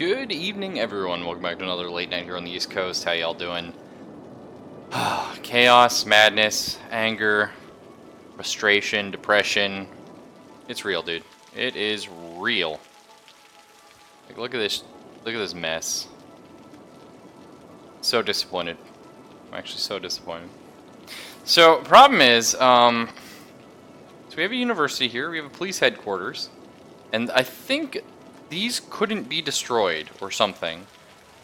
Good evening, everyone. Welcome back to another late night here on the East Coast. How y'all doing? Chaos, madness, anger, frustration, depression. It's real, dude. It is real. Like, look at this. Look at this mess. So disappointed. I'm actually so disappointed. So, problem is, so we have a university here. We have a police headquarters. And I think these couldn't be destroyed or something.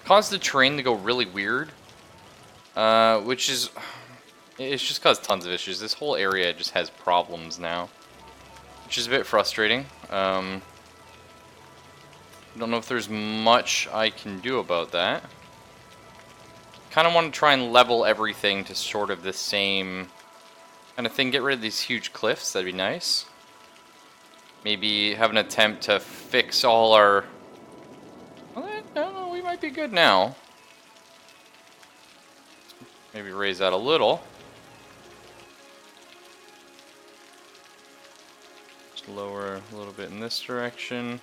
Caused the terrain to go really weird. Which is... It's just caused tons of issues. This whole area just has problems now. Which is a bit frustrating. I don't know if there's much I can do about that. Kind of want to try and level everything to sort of the same kind of thing. Get rid of these huge cliffs. That'd be nice. Maybe have an attempt to fix all our... Well, no, we might be good now. Maybe raise that a little. Just lower a little bit in this direction.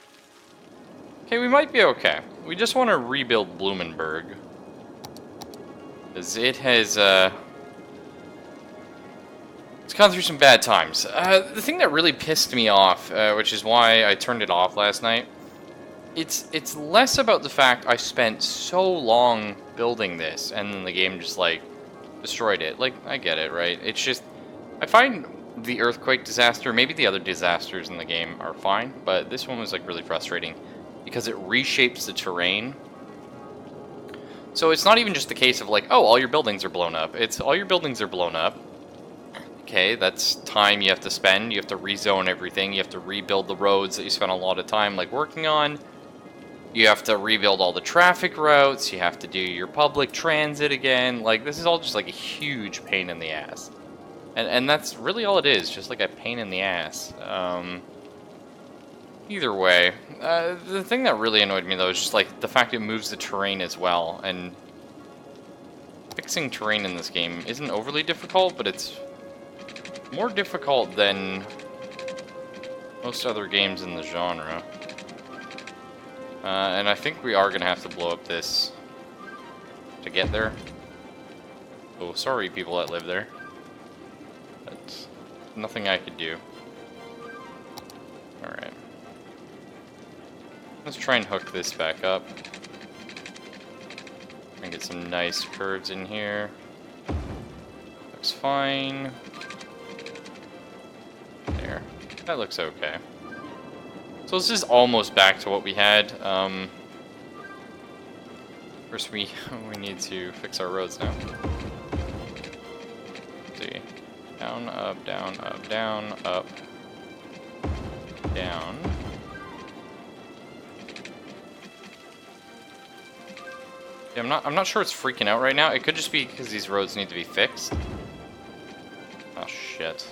Okay, we might be okay. We just want to rebuild Blumenberg. Because it has, it's gone through some bad times. The thing that really pissed me off, which is why I turned it off last night, it's less about the fact I spent so long building this, and then the game just, like, destroyed it. Like, I get it, right? It's just, I find the earthquake disaster, maybe the other disasters in the game are fine, but this one was, like, really frustrating, because it reshapes the terrain. So it's not even just the case of, like, oh, all your buildings are blown up. It's, all your buildings are blown up. Okay, that's time you have to spend. You have to rezone everything. You have to rebuild the roads that you spent a lot of time, like, working on. You have to rebuild all the traffic routes. You have to do your public transit again. Like, this is all just, like, a huge pain in the ass. And that's really all it is, just, like, a pain in the ass. Either way, the thing that really annoyed me, though, is just, like, the fact it moves the terrain as well. And fixing terrain in this game isn't overly difficult, but it's more difficult than most other games in the genre. And I think we are going to have to blow up this to get there. Oh, sorry people that live there. That's nothing I could do. Alright. Let's try and hook this back up. And get some nice curves in here. Looks fine. There. That looks okay. So this is almost back to what we had. First we need to fix our roads now. Let's see. Down, up, down, up, down, up, down. Yeah, I'm not sure it's freaking out right now. It could just be because these roads need to be fixed. Oh shit.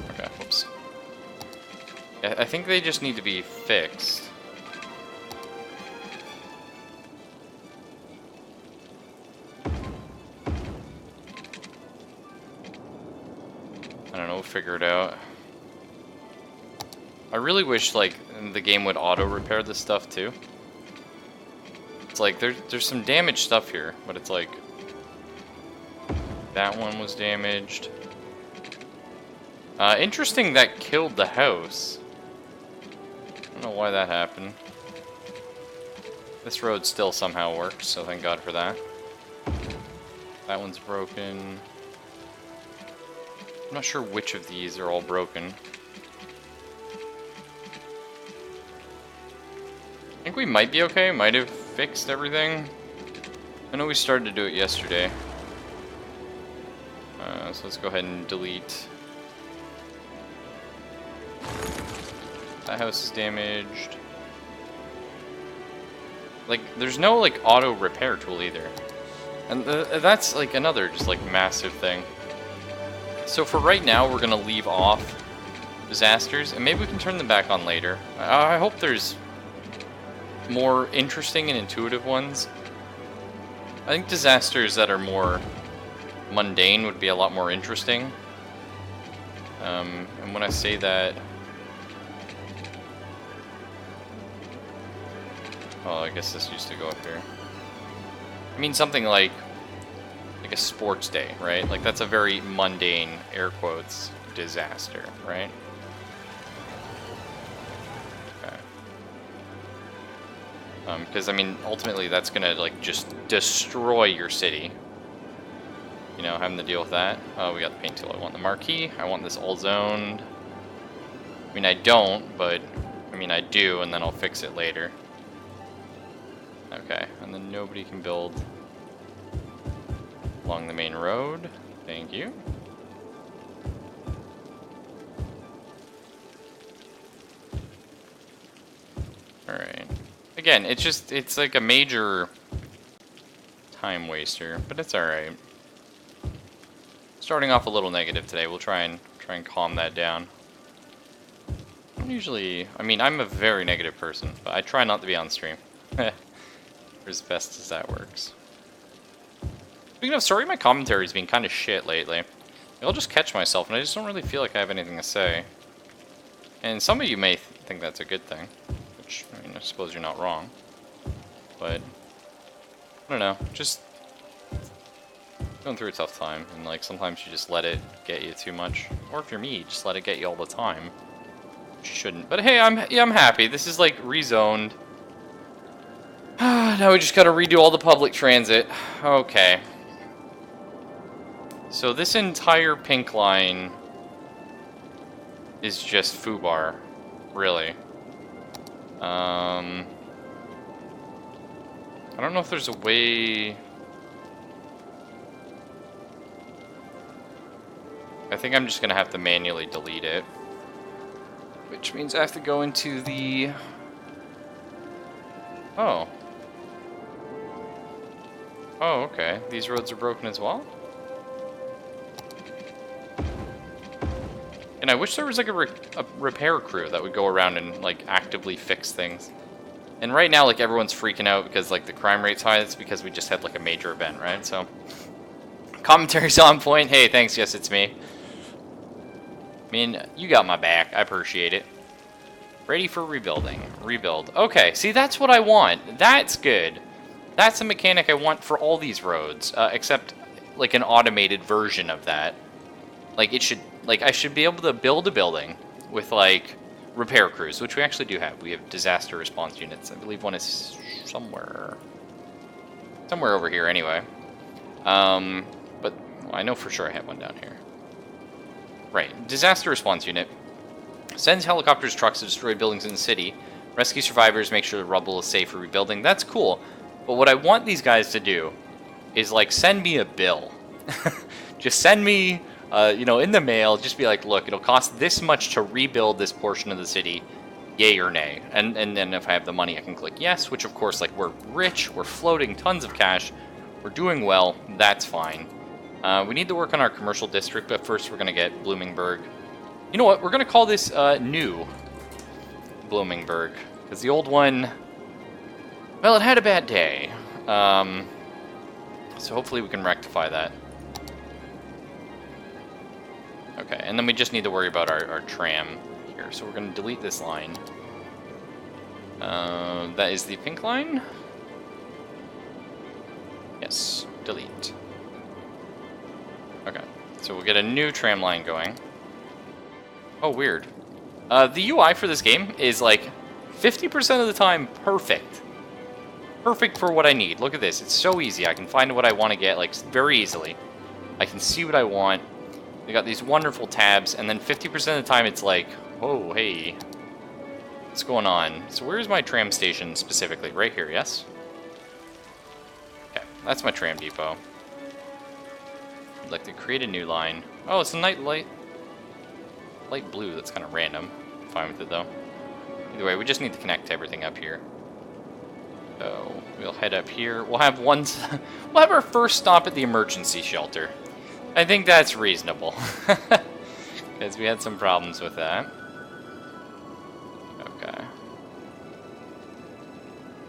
Okay, whoops. I think they just need to be fixed. I don't know, we'll figure it out. I really wish, like, the game would auto-repair this stuff, too. It's like, there's some damaged stuff here, but it's like... That one was damaged. Interesting that killed the house. I don't know why that happened. This road still somehow works, so thank God for that. That one's broken. I'm not sure which of these are all broken. I think we might be okay. Might have fixed everything. I know we started to do it yesterday. So let's go ahead and delete. That house is damaged. Like, there's no, like, auto repair tool either. And that's, like, another just, like, massive thing. So for right now, we're gonna leave off disasters, and maybe we can turn them back on later. I hope there's more interesting and intuitive ones. I think disasters that are more mundane would be a lot more interesting. And when I say that, Well, I guess this used to go up here. I mean, something like a sports day, right? Like, that's a very mundane, air quotes, disaster, right? Okay. Because, I mean, ultimately, that's gonna, like, just destroy your city. You know, having to deal with that. Oh, we got the paint tool. I want the marquee. I want this all zoned. I mean, I don't, but, I mean, I do, and then I'll fix it later. Okay, and then nobody can build along the main road. Thank you. Alright. Again, it's like a major time waster, but it's alright. Starting off a little negative today, we'll try and calm that down. I mean, I'm a very negative person, but I try not to be on stream. For as best as that works. Speaking of, sorry my commentary's been kind of shit lately. I'll just catch myself, and I just don't really feel like I have anything to say. And some of you may think that's a good thing, which, I mean, I suppose you're not wrong. But, I don't know, just going through a tough time, and like, sometimes you just let it get you too much. Or if you're me, just let it get you all the time. Which you shouldn't. But hey, I'm happy. This is like rezoned. Now we just gotta redo all the public transit. Okay. So this entire pink line is just foobar, really. I don't know if there's a way. I think I'm just gonna have to manually delete it, which means I have to go into the. Oh. Oh, okay. These roads are broken as well? And I wish there was like a repair crew that would go around and like actively fix things. And right now, like, everyone's freaking out because like the crime rate's high. It's because we just had like a major event, right? So commentary's on point. Hey, thanks. Yes, it's me. I mean, you got my back. I appreciate it. Ready for rebuilding. Rebuild. Okay, see, that's what I want. That's good. That's a mechanic I want for all these roads, except like an automated version of that. Like, it should, like, I should be able to build a building with like repair crews, which we actually do have. We have disaster response units. I believe one is somewhere over here anyway. But well, I know for sure I have one down here. Right, disaster response unit sends helicopters, trucks to destroy buildings in the city, rescue survivors, make sure the rubble is safe for rebuilding. That's cool. But what I want these guys to do is, like, send me a bill. Just send me, you know, in the mail, just be like, look, it'll cost this much to rebuild this portion of the city, yay or nay. And then if I have the money, I can click yes, which, of course, like, we're rich, we're floating tons of cash, we're doing well, that's fine. We need to work on our commercial district, but first we're going to get Bloomingburg. You know what, we're going to call this new Bloomingburg, because the old one, well, it had a bad day. So hopefully we can rectify that. Okay, and then we just need to worry about our tram here. So we're going to delete this line. That is the pink line. Yes, delete. Okay, so we'll get a new tram line going. Oh, weird. The UI for this game is like 50% of the time perfect. Perfect for what I need. Look at this. It's so easy. I can find what I want to get like very easily. I can see what I want. They got these wonderful tabs, and then 50% of the time it's like, oh, hey, what's going on? So where's my tram station specifically? Right here, yes? Okay, that's my tram depot. I'd like to create a new line. Oh, it's a light blue. That's kind of random. I'm fine with it though. Either way, we just need to connect everything up here. So we'll head up here. We'll have we'll have our first stop at the emergency shelter. I think that's reasonable. Because we had some problems with that. Okay.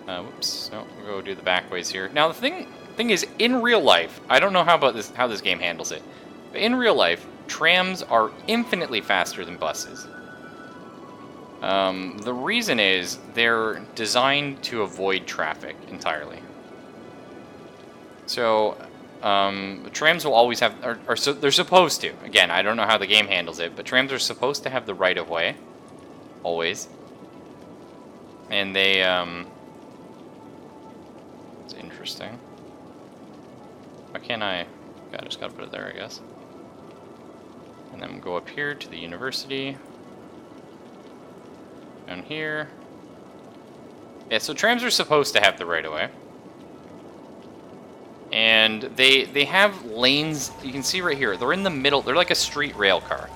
Whoops. No, we'll go do the back ways here. Now the thing is, in real life, I don't know how this game handles it, but in real life, trams are infinitely faster than buses. The reason is they're designed to avoid traffic entirely. So, trams will always have, so they're supposed to. Again, I don't know how the game handles it, but trams are supposed to have the right of way, always. And they, it's interesting. Why can't I? I just gotta put it there, I guess. And then go up here to the university. Down here. Yeah, so trams are supposed to have the right of way. And they have lanes, you can see right here, they're in the middle, they're like a street rail car.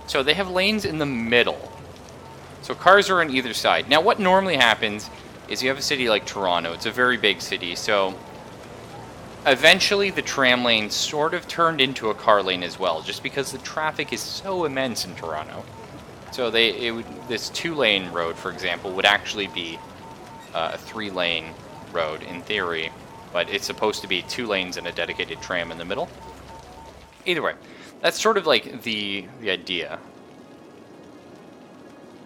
So they have lanes in the middle. So cars are on either side. Now what normally happens is you have a city like Toronto, it's a very big city, so eventually the tram lane sort of turned into a car lane as well, just because the traffic is so immense in Toronto. So this 2-lane road, for example, would actually be a 3-lane road in theory, but it's supposed to be 2 lanes and a dedicated tram in the middle. Either way, that's sort of like the idea.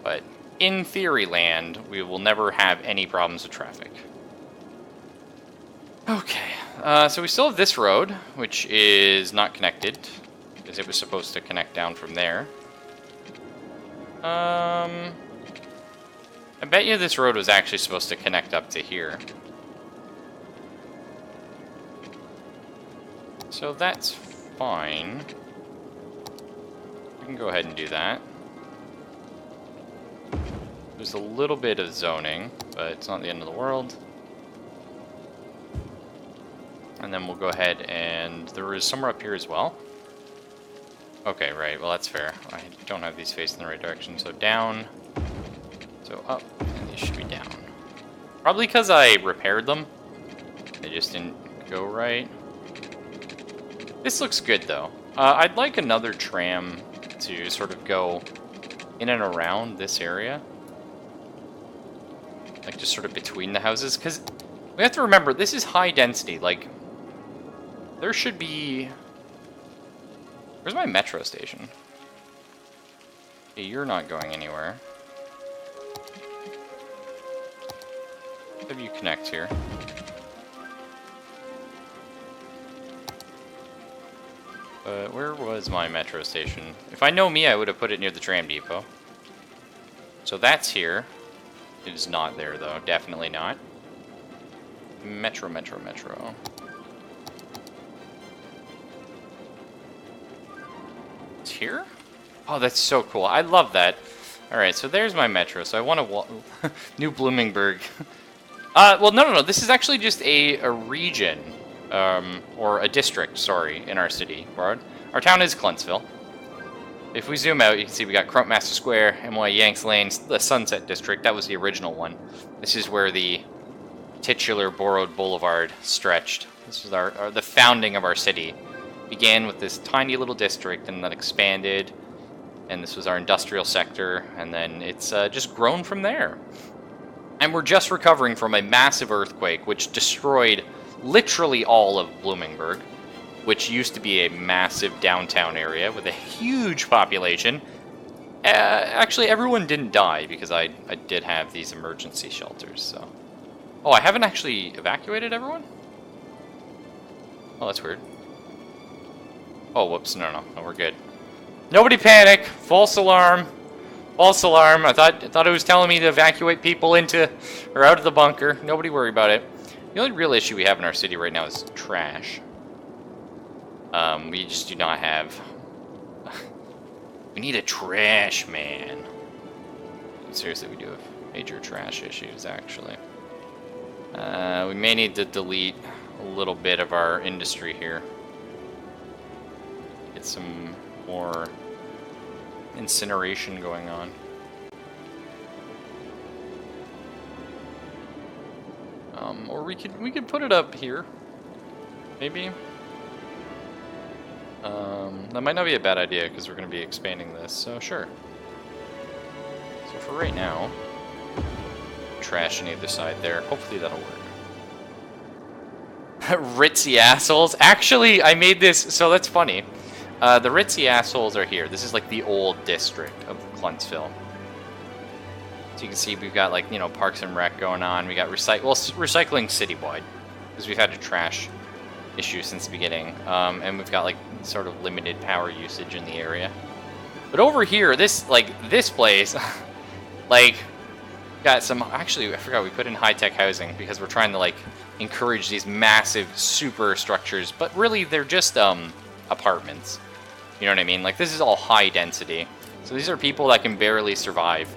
But in theory land, we will never have any problems with traffic. Okay, so we still have this road, which is not connected, because it was supposed to connect down from there. I bet you this road was actually supposed to connect up to here. So that's fine. We can go ahead and do that. There's a little bit of zoning, but it's not the end of the world. And then we'll go ahead and there is somewhere up here as well. Okay, right, well that's fair. I don't have these facing the right direction, so down, so up, and these should be down. Probably because I repaired them. They just didn't go right. This looks good though. I'd like another tram to sort of go in and around this area. Like just sort of between the houses, because we have to remember, this is high density, like, there should be... Where's my metro station? Hey, you're not going anywhere. Have you connect here? Where was my metro station? If I know me, I would have put it near the tram depot. So that's here. It is not there, though. Definitely not. Metro, metro, metro. It's here? Oh, that's so cool. I love that. Alright, so there's my metro. So I want to... New Bloomingburg. Well, no. This is actually just a region. Or a district, sorry, in our city. Our town is Clentsville. If we zoom out, you can see we got Crumpmaster Square, M.Y. Yanks Lane, the Sunset District. That was the original one. This is where the titular Borrowed Boulevard stretched. This was the founding of our city. Began with this tiny little district and then expanded. And this was our industrial sector. And then it's just grown from there. And we're just recovering from a massive earthquake, which destroyed literally all of Bloomingburg, which used to be a massive downtown area with a huge population. Actually, everyone didn't die because I did have these emergency shelters, so... Oh, I haven't actually evacuated everyone? Oh, that's weird. Oh, whoops, no, we're good. Nobody panic! False alarm! False alarm! I thought it was telling me to evacuate people into, or out of the bunker. Nobody worry about it. The only real issue we have in our city right now is trash. We just do not have... We need a trash man. Seriously, we do have major trash issues, actually. We may need to delete a little bit of our industry here. Get some more incineration going on. Or we could put it up here, maybe. That might not be a bad idea because we're going to be expanding this, so sure. So for right now, trash on either side there. Hopefully that'll work. Ritzy assholes. Actually, I made this, so that's funny. The ritzy assholes are here. This is like the old district of Clentsville. So you can see we've got, like, you know, Parks and Rec going on. We got recycling citywide, because we've had a trash issue since the beginning. And we've got, like, sort of limited power usage in the area. But over here, this place, like, got some, actually, I forgot we put in high-tech housing because we're trying to, like, encourage these massive super structures, but really they're just apartments. You know what I mean? Like, this is all high density. So these are people that can barely survive.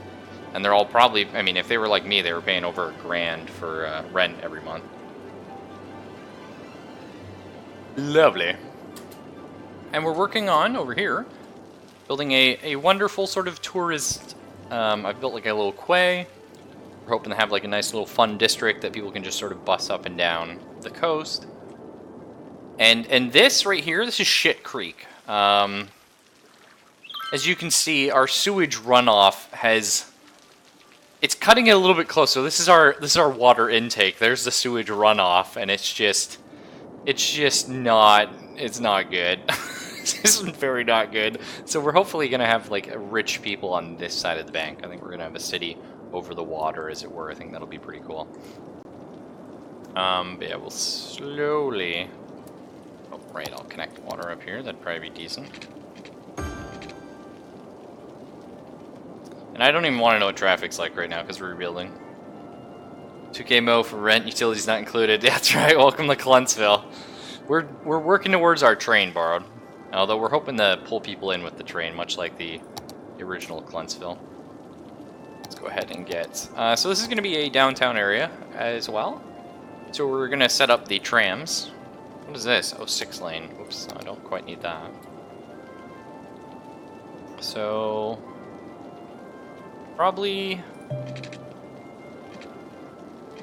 And they're all probably, I mean, if they were like me, they were paying over $1,000 for rent every month. Lovely. And we're working on, over here, building a wonderful sort of tourist, I've built like a little quay. We're hoping to have like a nice little fun district that people can just sort of bus up and down the coast. And this right here, this is Shit Creek. As you can see, our sewage runoff it's cutting it a little bit close. So this is our water intake. There's the sewage runoff, and it's not good. This is very not good. So we're hopefully gonna have like rich people on this side of the bank. I think we're gonna have a city over the water, as it were. I think that'll be pretty cool. But yeah, we'll slowly. Oh, right, I'll connect water up here. That'd probably be decent. And I don't even want to know what traffic's like right now because we're rebuilding. 2K Mo for rent, utilities not included. That's right, welcome to Cluntsville. We're working towards our train, Borrowed. Although we're hoping to pull people in with the train, much like the original Cluntsville. Let's go ahead and get... so this is going to be a downtown area as well. So we're going to set up the trams. What is this? Oh, 6-lane. Oops, I don't quite need that. So... probably...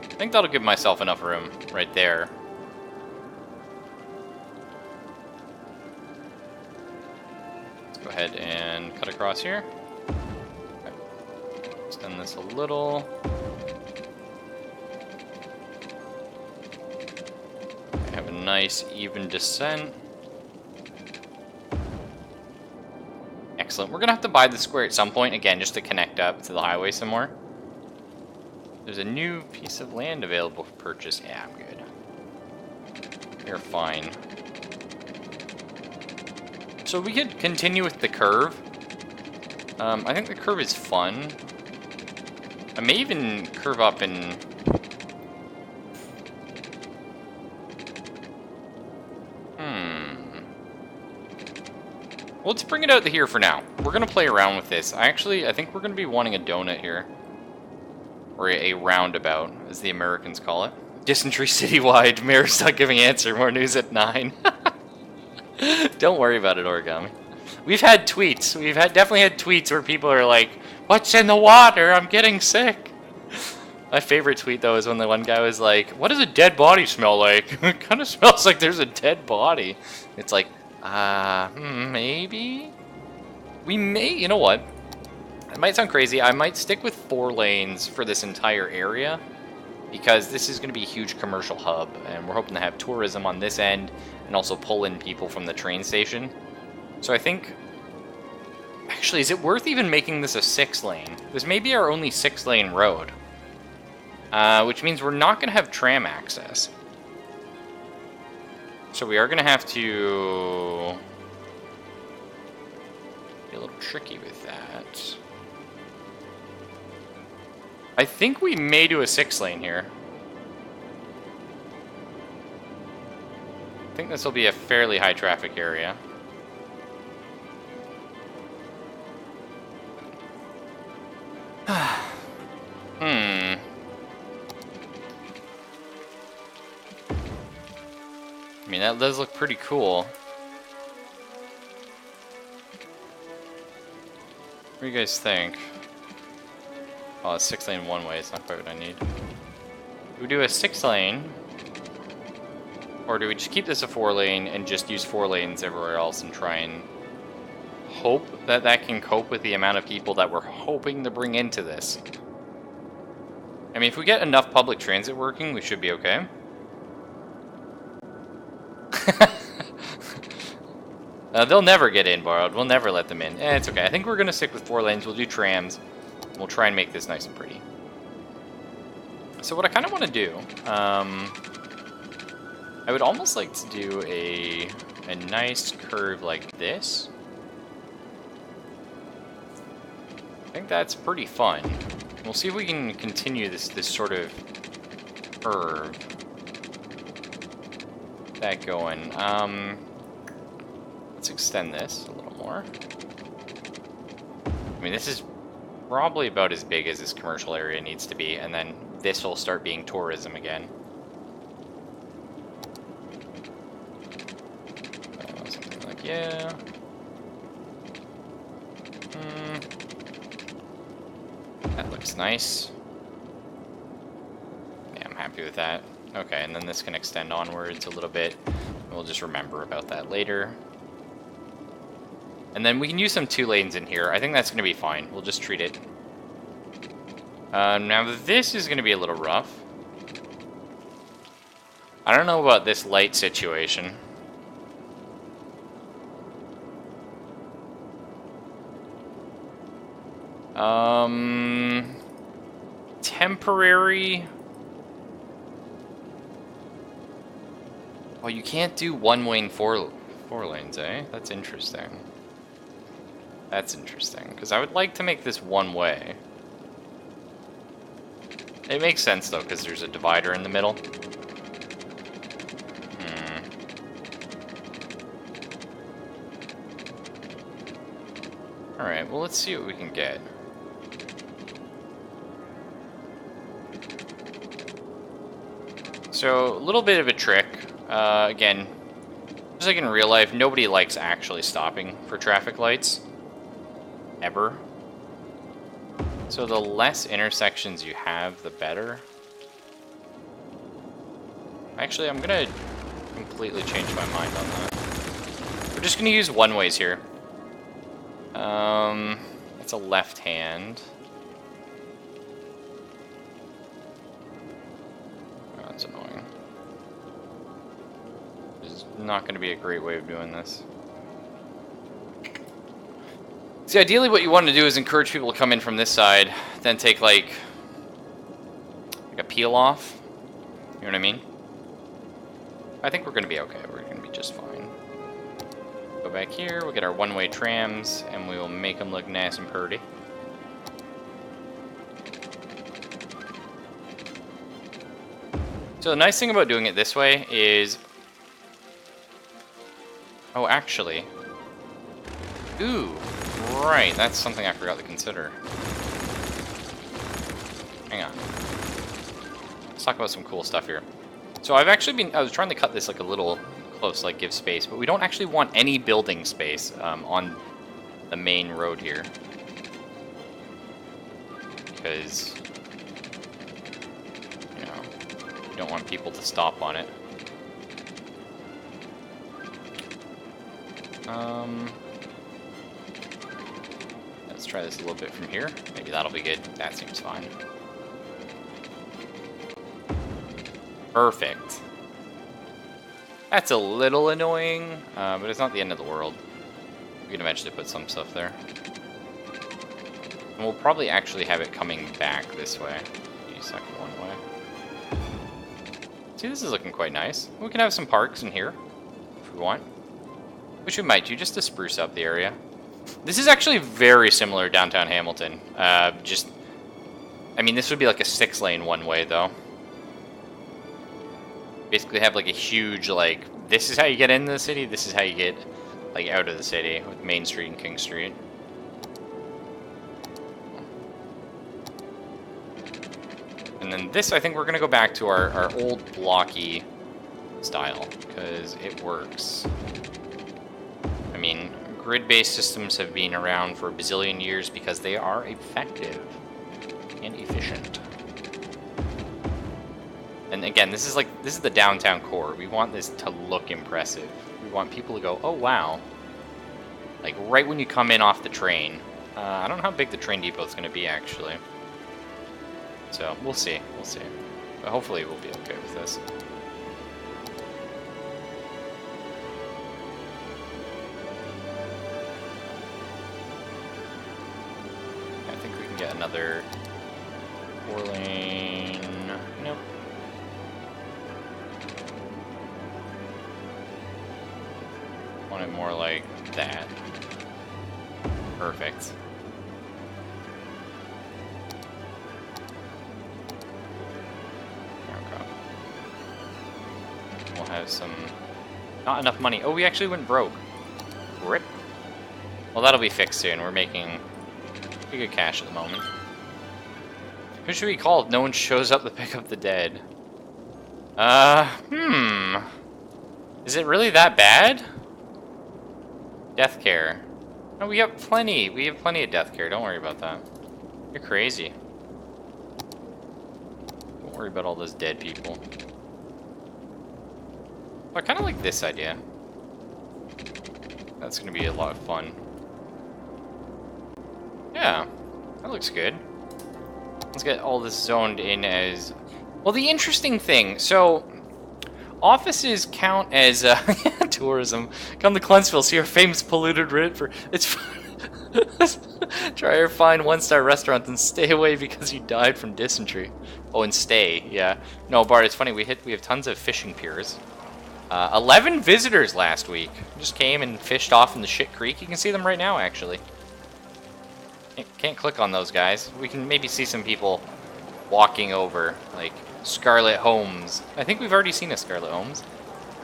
I think that'll give myself enough room right there. Let's go ahead and cut across here. Okay. Extend this a little. I have a nice even descent. Excellent. We're gonna have to buy the square at some point, again, just to connect up to the highway somewhere. There's a new piece of land available for purchase. Yeah, I'm good. You're fine. So we could continue with the curve. I think the curve is fun. I may even curve up and... Well, let's bring it out to here for now. We're going to play around with this. I think we're going to be wanting a donut here. Or a roundabout, as the Americans call it. Dysentery citywide. Mayor's not giving answer. More news at 9. Don't worry about it, Origami. We've had tweets. Definitely had tweets where people are like, "What's in the water? I'm getting sick." My favorite tweet, though, is when the one guy was like, "What does a dead body smell like?" It kind of smells like there's a dead body. It's like, maybe? We may, you know what? It might sound crazy. I might stick with 4 lanes for this entire area because this is going to be a huge commercial hub, and we're hoping to have tourism on this end and also pull in people from the train station. So I think... Actually, is it worth even making this a 6-lane? This may be our only 6-lane road. Which means we're not going to have tram access. So we are going to have to... be a little tricky with that. I think we may do a 6-lane here. I think this will be a fairly high traffic area. I mean, that does look pretty cool. What do you guys think? Oh, a 6-lane one-way is not quite what I need. Do we do a 6-lane? Or do we just keep this a 4-lane and just use 4 lanes everywhere else and try and hope that that can cope with the amount of people that we're hoping to bring into this? I mean, if we get enough public transit working, we should be okay. They'll never get in, Borrowed. We'll never let them in. It's okay. I think we're going to stick with 4 lanes. We'll do trams. We'll try and make this nice and pretty. So what I kind of want to do, I would almost like to do a nice curve like this. I think that's pretty fun. We'll see if we can continue this sort of curve. That going. Let's extend this a little more. I mean, this is probably about as big as this commercial area needs to be, and then this will start being tourism again. Something like, yeah. That looks nice. Yeah, I'm happy with that. Okay, and then this can extend onwards a little bit. We'll just remember about that later. And then we can use some 2 lanes in here. I think that's going to be fine. We'll just treat it. Now this is going to be a little rough. I don't know about this light situation. Temporary. Well, you can't do 1-way and 4 lanes, eh? That's interesting. That's interesting, because I would like to make this 1-way. It makes sense, though, because there's a divider in the middle. Alright, well, let's see what we can get. So, a little bit of a trick. Again, just like in real life, nobody likes actually stopping for traffic lights. Ever. So the less intersections you have, the better. Actually, I'm gonna completely change my mind on that. We're just gonna use 1-ways here. It's a left hand. Oh, that's annoying. This is not gonna be a great way of doing this. See, ideally what you want to do is encourage people to come in from this side, then take like a peel off. You know what I mean? I think we're going to be okay. We're going to be just fine. Go back here, we'll get our 1-way trams, and we will make them look nice and pretty. So the nice thing about doing it this way is... Oh, actually... Ooh! Right, that's something I forgot to consider. Hang on. Let's talk about some cool stuff here. So I've actually been... I was trying to cut this like a little close, like give space, but we don't actually want any building space on the main road here. Because... you know, you don't want people to stop on it. Let's try this a little bit from here. Maybe that'll be good. That seems fine. Perfect. That's a little annoying, but it's not the end of the world. We can eventually put some stuff there. And we'll probably actually have it coming back this way. Do second 1-way. See, this is looking quite nice. We can have some parks in here, if we want. Which we might do, just to spruce up the area. This is actually very similar to downtown Hamilton. I mean, this would be like a 6-lane 1-way, though. Basically have like a huge, like, this is how you get into the city, this is how you get, like, out of the city, with Main Street and King Street. And then this, I think we're going to go back to our old blocky style, because it works. I mean... grid-based systems have been around for a bazillion years because they are effective and efficient. And again, this is the downtown core. We want this to look impressive. We want people to go, oh wow. Like right when you come in off the train. I don't know how big the train depot is going to be actually. So we'll see. We'll see. But hopefully we'll be okay with this. get another 4-lane. Nope. Want it more like that. Perfect. Okay. We'll have some... Not enough money. Oh, we actually went broke. Rip. Well, that'll be fixed soon. We're making pretty good cash at the moment. Who should we call if no one shows up to pick up the dead? Is it really that bad? Death care. No, we have plenty. We have plenty of death care. Don't worry about that. You're crazy. Don't worry about all those dead people. I kind of like this idea. That's going to be a lot of fun. Yeah, that looks good. Let's get all this zoned in as... Well, the interesting thing, so... Offices count as tourism. Come to Clunsville, see our famous polluted river. It's fun. Try our fine one-star restaurant and stay away because you died from dysentery. Oh, and stay, yeah. No, Bart, it's funny. We have tons of fishing piers. 11 visitors last week. Just came and fished off in the shit creek. You can see them right now, actually. Can't click on those guys. We can maybe see some people walking over, like Scarlett Holmes. I think we've already seen a Scarlett Holmes.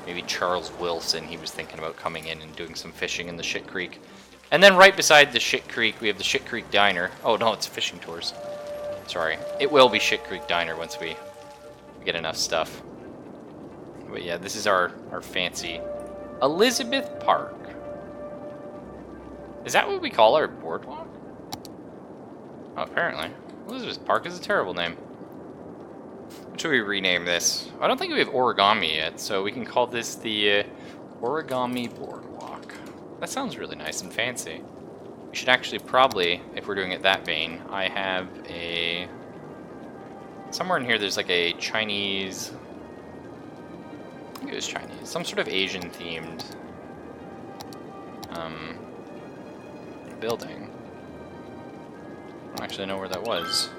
Maybe Charles Wilson. He was thinking about coming in and doing some fishing in the shit creek. And then right beside the shit creek, we have the Shit Creek Diner. Oh, no, it's fishing tours. Sorry. It will be Shit Creek Diner once we get enough stuff. But yeah, this is our fancy Elizabeth Park. Is that what we call our boardwalk? Oh, apparently. Elizabeth Park is a terrible name. What should we rename this? I don't think we have origami yet, so we can call this the Origami Boardwalk. That sounds really nice and fancy. We should actually probably, if we're doing it that vein, I have a... Somewhere in here there's like a Chinese... I think it was Chinese. Some sort of Asian-themed building. I don't actually know where that was.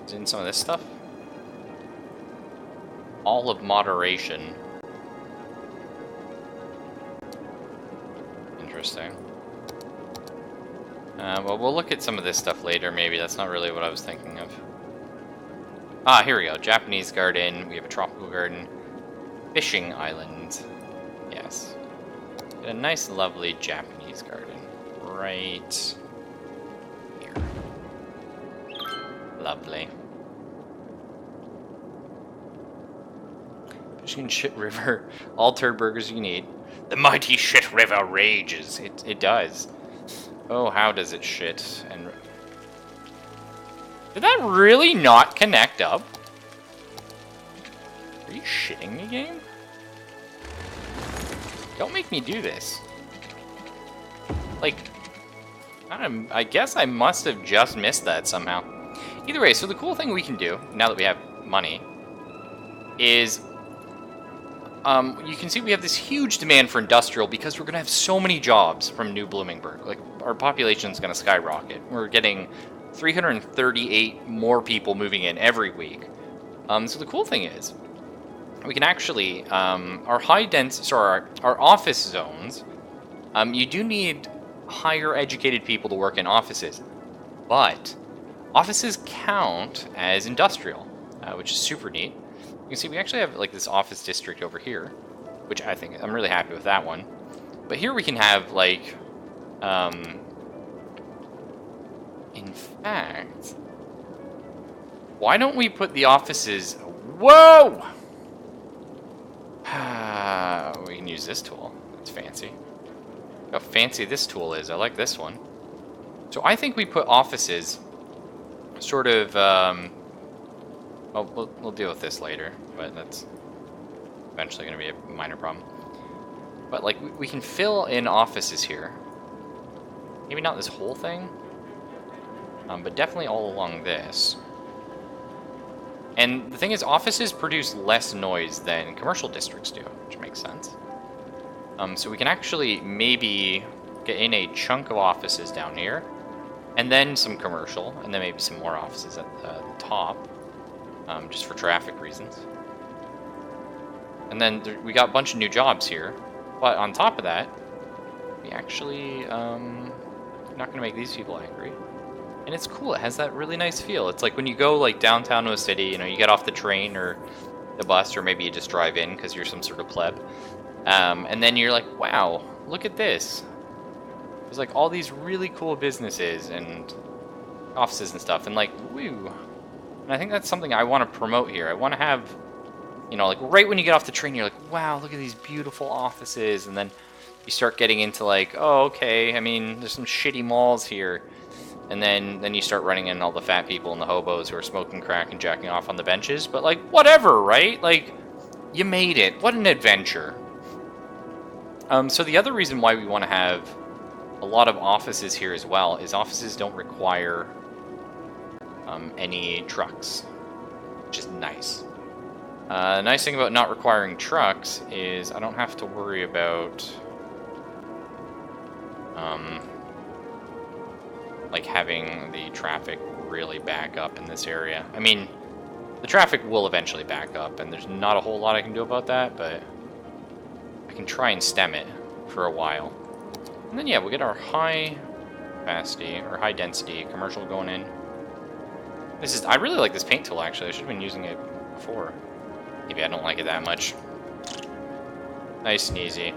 Is it in some of this stuff? All of moderation. Interesting. Well, we'll look at some of this stuff later, maybe. That's not really what I was thinking of. Ah, here we go. Japanese garden. We have a tropical garden. Fishing island. Yes. Get a nice, lovely Japanese garden. Right here. Lovely. Fishing Shit River. All turd burgers you can eat. The mighty Shit River rages. It does. Oh, how does it shit? And did that really not connect up? Are you shitting me, game? Don't make me do this. Like, I guess I must have just missed that somehow. Either way, so the cool thing we can do, now that we have money, is... you can see we have this huge demand for industrial because we're going to have so many jobs from New Bloomingburg. Like, our population is going to skyrocket. We're getting 338 more people moving in every week. So the cool thing is, we can actually, our our office zones, you do need higher educated people to work in offices, but offices count as industrial, which is super neat. You can see we actually have like this office district over here, which I'm really happy with that one. But here we can have like, in fact, why don't we put the offices, whoa! We can use this tool. That's fancy. How fancy this tool is. I like this one. So I think we put offices sort of, well, we'll deal with this later, but that's eventually going to be a minor problem. But like, we can fill in offices here. Maybe not this whole thing, but definitely all along this. And the thing is, offices produce less noise than commercial districts do, which makes sense. So we can actually maybe get in a chunk of offices down here. And then some commercial, and then maybe some more offices at the top, just for traffic reasons. And then we got a bunch of new jobs here, but on top of that, we actually not gonna make these people angry. And it's cool. It has that really nice feel. It's like when you go like downtown to a city, you know, you get off the train or the bus, or maybe you just drive in because you're some sort of pleb, and then you're like, wow, look at this. There's like all these really cool businesses and offices and stuff, and like, woo. And I think that's something I want to promote here. I want to have, you know, like right when you get off the train, you're like, wow, look at these beautiful offices, and then you start getting into like, oh, okay, I mean, there's some shitty malls here. And then you start running in all the fat people and the hobos who are smoking crack and jacking off on the benches. But, like, whatever, right? Like, you made it. What an adventure. So the other reason why we want to have a lot of offices here as well is offices don't require any trucks, which is nice. The nice thing about not requiring trucks is I don't have to worry about like having the traffic really back up in this area. I mean, the traffic will eventually back up, and there's not a whole lot I can do about that, but I can try and stem it for a while. And then, yeah, we'll get our high capacity, or high density commercial going in. I really like this paint tool, actually. I should have been using it before. Maybe I don't like it that much. Nice and easy.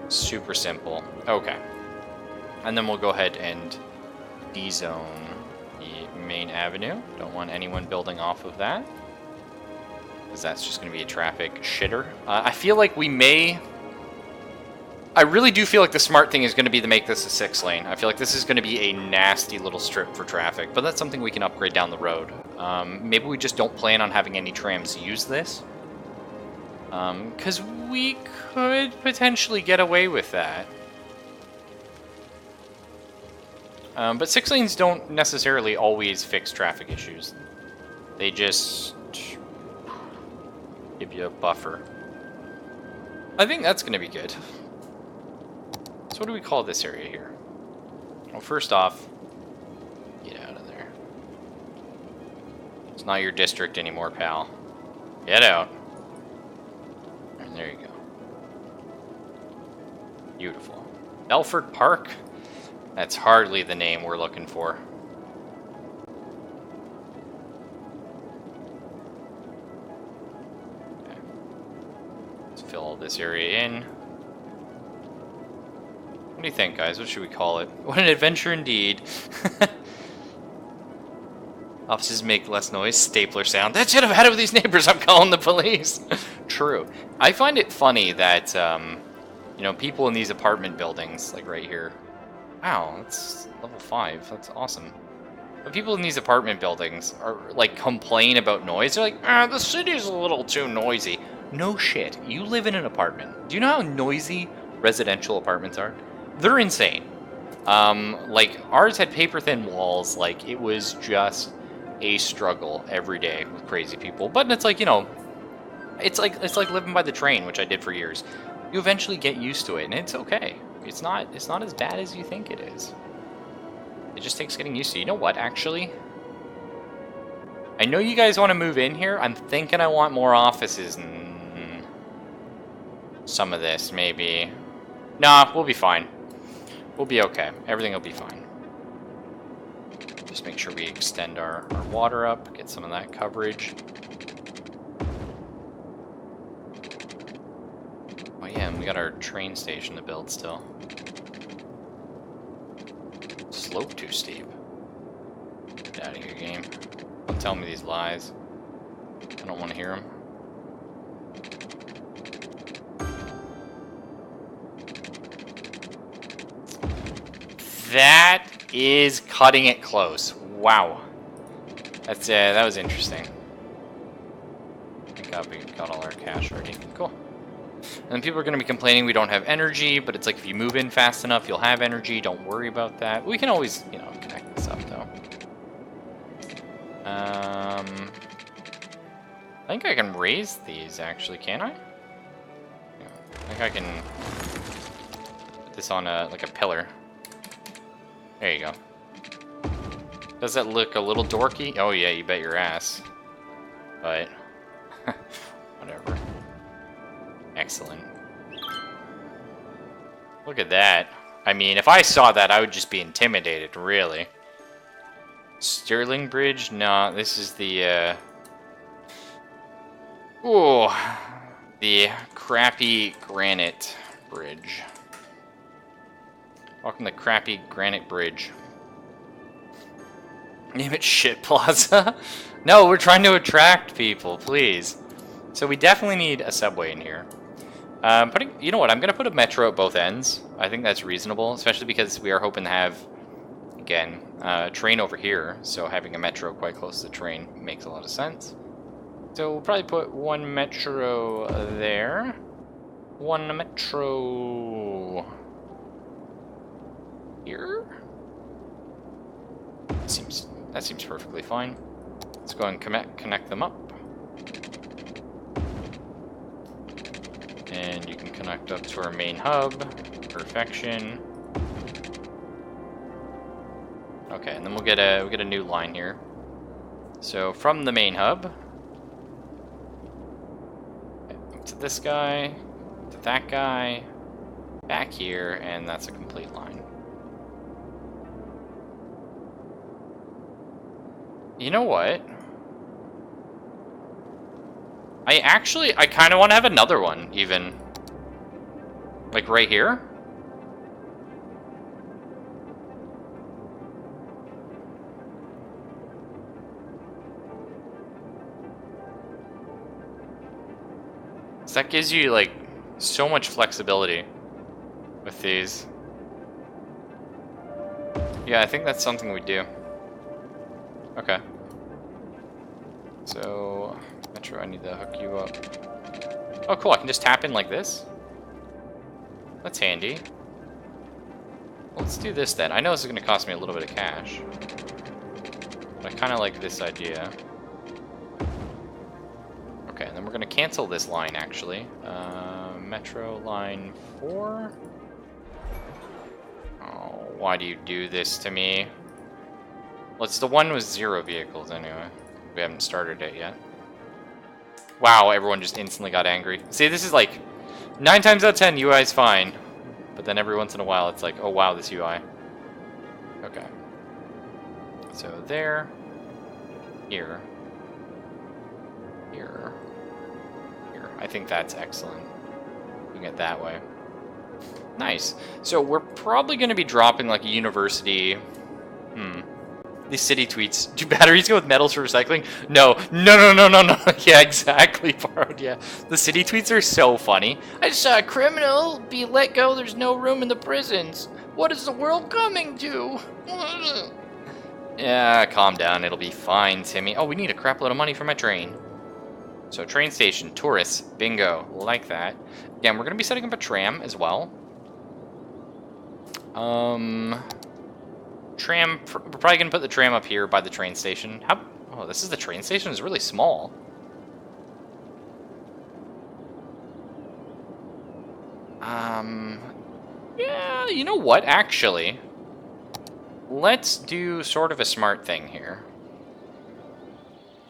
Super simple. Okay. And then we'll go ahead and D-zone the main avenue. Don't want anyone building off of that, because that's just going to be a traffic shitter. I feel like we may... I really do feel like the smart thing is going to be to make this a 6-lane. I feel like this is going to be a nasty little strip for traffic, but that's something we can upgrade down the road. Maybe we just don't plan on having any trams use this, because we could potentially get away with that. But 6 lanes don't necessarily always fix traffic issues. They just give you a buffer. I think that's going to be good. So what do we call this area here? Well, first off, get out of there. It's not your district anymore, pal. Get out. And there you go. Beautiful. Belford Park? That's hardly the name we're looking for. Okay. Let's fill all this area in. What do you think, guys? What should we call it? What an adventure indeed. Offices make less noise. Stapler sound. That should have had it with these neighbors. I'm calling the police. True. I find it funny that, you know, people in these apartment buildings, like right here. Wow, that's level 5. That's awesome. But people in these apartment buildings are like complain about noise. They're like, the city's a little too noisy. No shit. You live in an apartment. Do you know how noisy residential apartments are? They're insane. Like ours had paper thin walls. Like it was just a struggle every day with crazy people. But it's like, you know, it's like living by the train, which I did for years. You eventually get used to it, and it's okay. It's not as bad as you think it is. It just takes getting used to. You know what, actually? I know you guys want to move in here. I'm thinking I want more offices and some of this, maybe. Nah, we'll be fine. We'll be okay. Everything will be fine. Just make sure we extend our water up, get some of that coverage. Oh yeah, and we got our train station to build still. Slope too steep. Get out of here, game. Don't tell me these lies. I don't want to hear them. That is cutting it close. Wow. That's that was interesting. Thank God we got all our cash already. Cool. And then people are going to be complaining we don't have energy, but it's like if you move in fast enough, you'll have energy. Don't worry about that. We can always, you know, connect this up, though. I think I can raise these, actually, can I? Yeah, I think I can put this on like a pillar. There you go. Does that look a little dorky? Oh yeah, you bet your ass. But, whatever. Excellent. Look at that. I mean, if I saw that, I would just be intimidated, really. Sterling Bridge? No, this is the, ooh, the crappy granite bridge. Welcome to crappy granite bridge. Name it Shit Plaza. No, we're trying to attract people, please. So we definitely need a subway in here. You know what? I'm gonna put a metro at both ends. I think that's reasonable, especially because we are hoping to have, again, a train over here. So having a metro quite close to the train makes a lot of sense. So we'll probably put one metro there. One metro here. That seems perfectly fine. Let's go and connect them up. And you can connect up to our main hub. Perfection. Okay, and then we'll get a new line here. So from the main hub, up to this guy, to that guy, back here, and that's a complete line. You know what? I kind of want to have another one, even. Like right here? So that gives you, like, so much flexibility with these. Yeah, I think that's something we do. Okay. So, Metro, I need to hook you up. Oh, cool, I can just tap in like this? That's handy. Let's do this then. I know this is going to cost me a little bit of cash. But I kind of like this idea. Okay, and then we're going to cancel this line, actually. Metro line 4? Oh, why do you do this to me? Well, it's the one with 0 vehicles, anyway. We haven't started it yet. Wow, everyone just instantly got angry. See, this is like, 9 times out of 10, UI is fine. But then every once in a while, it's like, oh wow, this UI. Okay. So there. Here. Here. Here. I think that's excellent. Doing it that way. Nice. So we're probably going to be dropping like a university... These city tweets. Do batteries go with metals for recycling? No. No. Yeah, exactly, Borrowed. Yeah. The city tweets are so funny. I saw a criminal be let go. There's no room in the prisons. What is the world coming to? Yeah, calm down. It'll be fine, Timmy. Oh, we need a crap load of money for my train. So, train station, tourists, bingo. Like that. Again, we're going to be setting up a tram as well. Tram, we're probably going to put the tram up here by the train station. Oh, this is the train station? It's really small. Yeah, you know what, actually? Let's do sort of a smart thing here.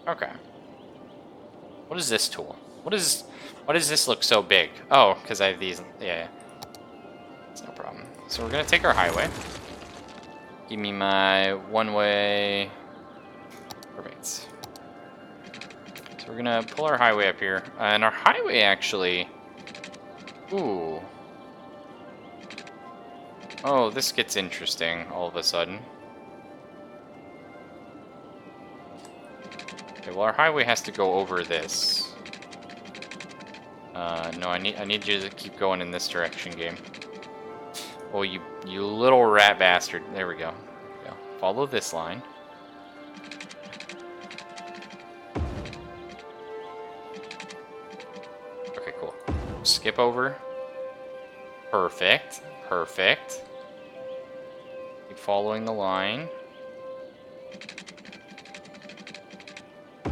Okay. What is this tool? Why does this look so big? Oh, because I have these, yeah. It's no problem. So we're going to take our highway. Give me my one-way. Perfect. So we're gonna pull our highway up here. And our highway actually... Ooh. Oh, this gets interesting all of a sudden. Okay, well our highway has to go over this. No, I need you to keep going in this direction, game. Oh, you little rat bastard. There we go. Follow this line. Okay, cool. Skip over. Perfect. Perfect. Keep following the line.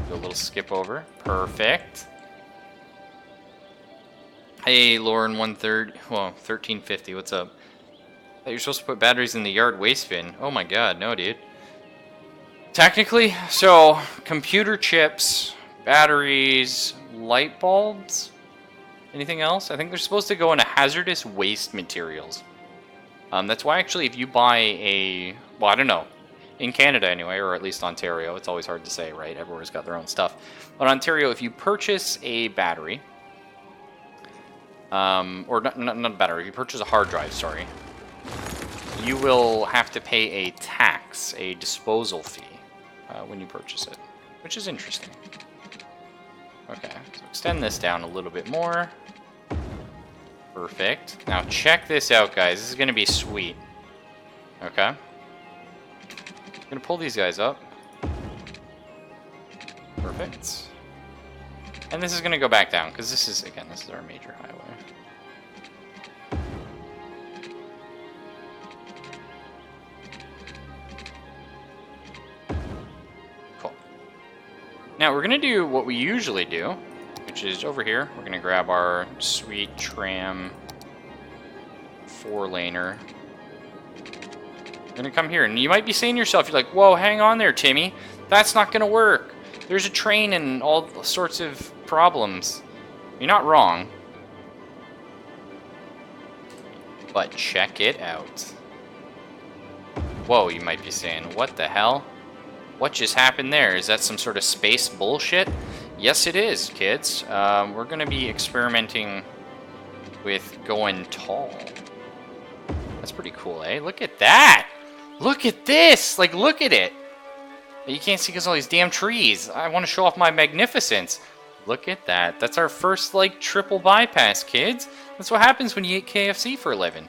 Do a little skip over. Perfect. Hey, Lauren 130. Well, 1350. What's up? You're supposed to put batteries in the yard waste bin. Oh my god, no, dude. Technically, so computer chips, batteries, light bulbs, anything else? I think they're supposed to go into hazardous waste materials. That's why actually if you buy a, well, I don't know, in Canada anyway, or at least Ontario, it's always hard to say, right? Everywhere's got their own stuff. But Ontario, if you purchase a battery, or not a battery, if you purchase a hard drive, sorry, you will have to pay a tax, a disposal fee, when you purchase it, which is interesting. Okay, so extend this down a little bit more. Perfect. Now check this out, guys. This is going to be sweet. Okay. I'm going to pull these guys up. Perfect. And this is going to go back down, because this is, again, this is our major highway. Now we're going to do what we usually do, which is over here. We're going to grab our sweet tram 4-laner. We're going to come here, and you might be saying to yourself, you're like, whoa, hang on there, Timmy. That's not going to work. There's a train and all sorts of problems. You're not wrong. But check it out. Whoa, you might be saying, what the hell? What just happened there? Is that some sort of space bullshit? Yes, it is, kids. We're going to be experimenting with going tall. That's pretty cool, eh? Look at that! Look at this! Like, look at it! You can't see because all these damn trees. I want to show off my magnificence. Look at that. That's our first, like, triple bypass, kids. That's what happens when you eat KFC for a living.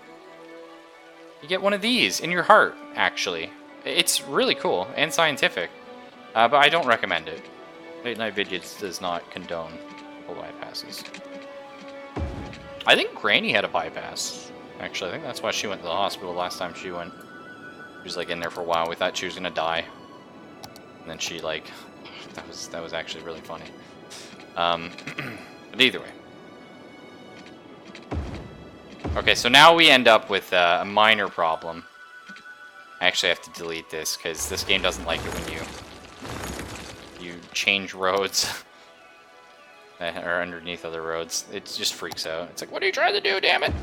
You get one of these in your heart, actually. It's really cool and scientific, but I don't recommend it. Late Night Vidgets does not condone full bypasses. I think Granny had a bypass. Actually, I think that's why she went to the hospital last time she went. She was like in there for a while. We thought she was gonna die, and then she like that was actually really funny. But either way. Okay, so now we end up with a minor problem. I actually have to delete this because this game doesn't like it when you change roads that are underneath other roads. It just freaks out. It's like, what are you trying to do, damn it?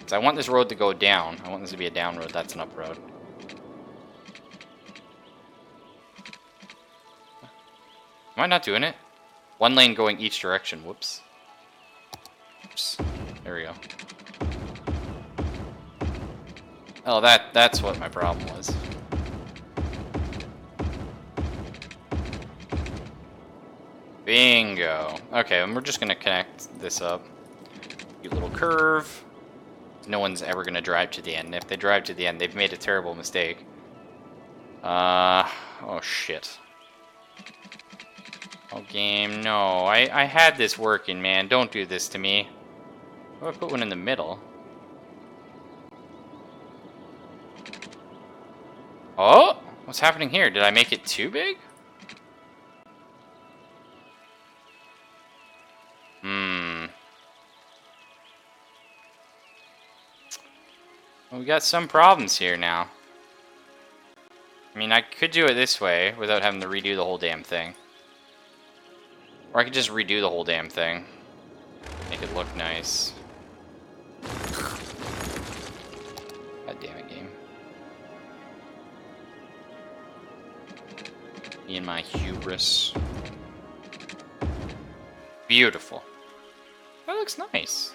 So I want this road to go down. I want this to be a down road. That's an up road. Am I not doing it? One lane going each direction. Whoops. Oops. There we go. Oh, that's what my problem was. Bingo. Okay, and we're just gonna connect this up. Cute little curve. No one's ever gonna drive to the end. If they drive to the end, they've made a terrible mistake. Oh shit. Oh game, no. I had this working, man. Don't do this to me. Oh, I put one in the middle. Oh! What's happening here? Did I make it too big? Well, we got some problems here now. I mean, I could do it this way without having to redo the whole damn thing. Or I could just redo the whole damn thing. Make it look nice. God damn it, game. Me and my hubris. Beautiful. That looks nice.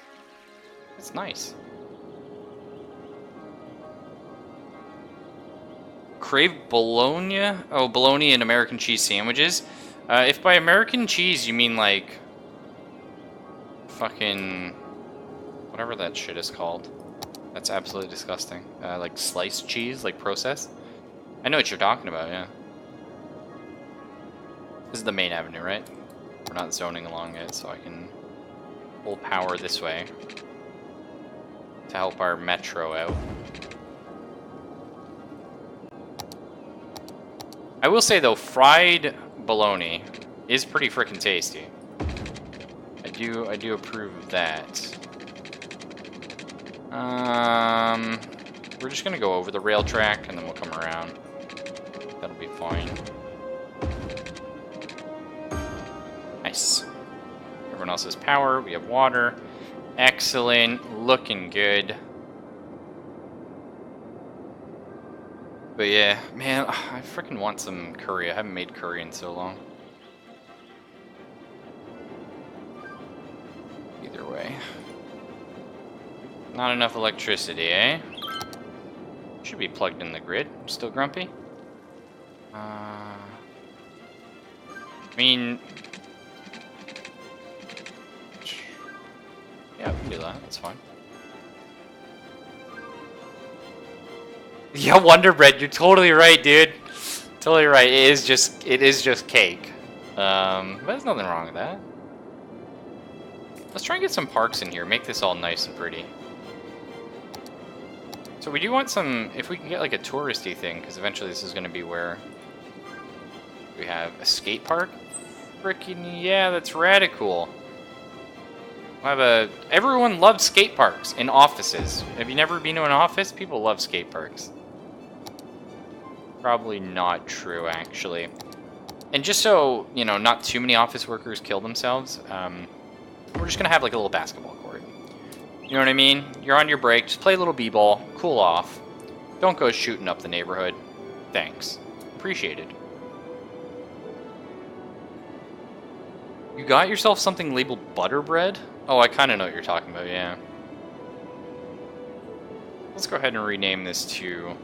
That's nice. Crave bologna? Oh, bologna and American cheese sandwiches. If by American cheese you mean like fucking whatever that shit is called, that's absolutely disgusting. Like sliced cheese, like processed. I know what you're talking about, yeah. This is the main avenue, right? We're not zoning along it, so I can pull power this way to help our metro out. I will say though, fried bologna is pretty freaking tasty. I do approve of that. We're just gonna go over the rail track and then we'll come around. That'll be fine. Nice. Everyone else has power. We have water. Excellent. Looking good. But yeah, man, I freaking want some curry. I haven't made curry in so long. Either way. Not enough electricity, eh? Should be plugged in the grid. Still grumpy? I mean... yeah, we can do that. That's fine. Yeah, Wonder Bread, you're totally right, dude. Totally right. It is just cake. But there's nothing wrong with that. Let's try and get some parks in here. Make this all nice and pretty. So we do want some, if we can get like a touristy thing, because eventually this is going to be where we have a skate park. Freaking yeah, that's radical. We'll have everyone loves skate parks in offices. Have you never been to an office? People love skate parks. Probably not true, actually. And just so, you know, not too many office workers kill themselves, we're just going to have like a little basketball court. You know what I mean? You're on your break, just play a little b-ball, cool off. Don't go shooting up the neighborhood. Thanks. Appreciated. You got yourself something labeled butter bread? Oh, I kind of know what you're talking about, yeah. Let's go ahead and rename this to...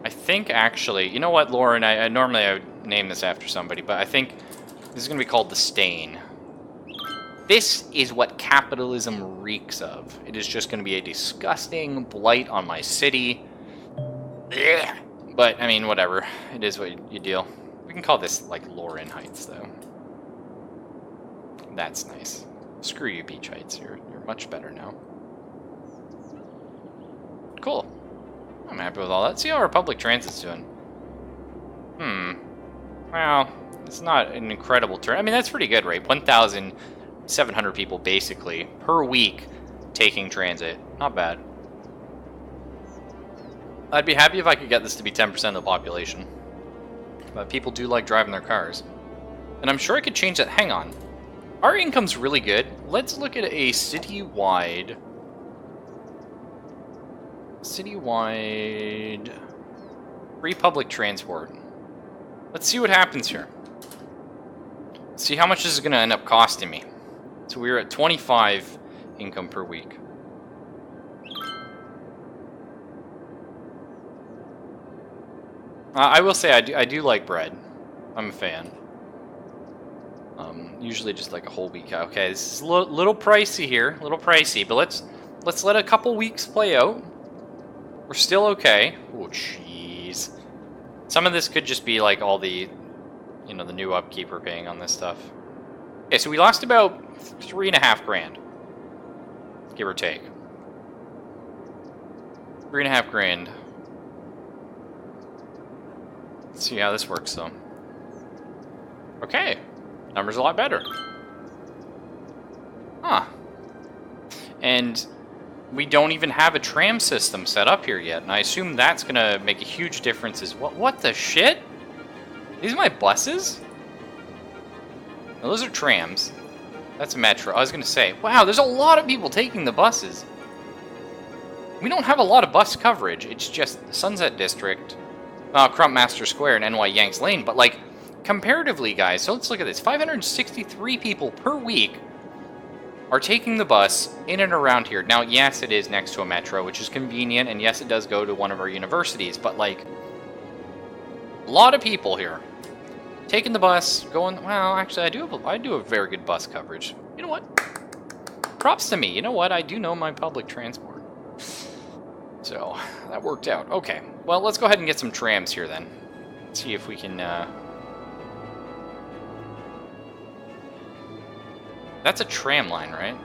I think actually, you know what, Lauren, I normally I would name this after somebody, but I think this is going to be called The Stain. This is what capitalism reeks of. It is just going to be a disgusting blight on my city. Ugh. But, I mean, whatever. It is what you deal. We can call this, like, Lauren Heights, though. That's nice. Screw you, Beach Heights. You're much better now. Cool. I'm happy with all that. See how our public transit's doing. Well, it's not an incredible turn. I mean, that's pretty good, right? 1,700 people, basically, per week taking transit. Not bad. I'd be happy if I could get this to be 10% of the population. But people do like driving their cars. And I'm sure I could change that. Hang on. Our income's really good. Let's look at a citywide free public transport. Let's see what happens here. See how much this is going to end up costing me. So we're at 25 income per week. I will say I do like bread. I'm a fan. Usually just like a whole week. Okay, this is a little pricey here, a little pricey, but let's let a couple weeks play out. We're still okay. Oh, jeez. Some of this could just be like all the, you know, the new upkeep we're paying on this stuff. Okay, so we lost about 3.5 grand, give or take. 3.5 grand. Let's see how this works, though. Okay. Number's a lot better. Huh. And we don't even have a tram system set up here yet, and I assume that's going to make a huge difference as well. What the shit? These are my buses? Now, those are trams. That's a metro. I was going to say, wow, there's a lot of people taking the buses. We don't have a lot of bus coverage. It's just Sunset District, Crumpmaster Square, and NY Yanks Lane. But, like, comparatively, guys, so let's look at this. 563 people per week are taking the bus in and around here. Now, yes, it is next to a metro, which is convenient, and yes, it does go to one of our universities, but, like, a lot of people here taking the bus, going, well, actually, I do have very good bus coverage. You know what? Props to me. You know what? I do know my public transport. So, that worked out. Okay. Well, let's go ahead and get some trams here, then. See if we can, That's a tram line, right?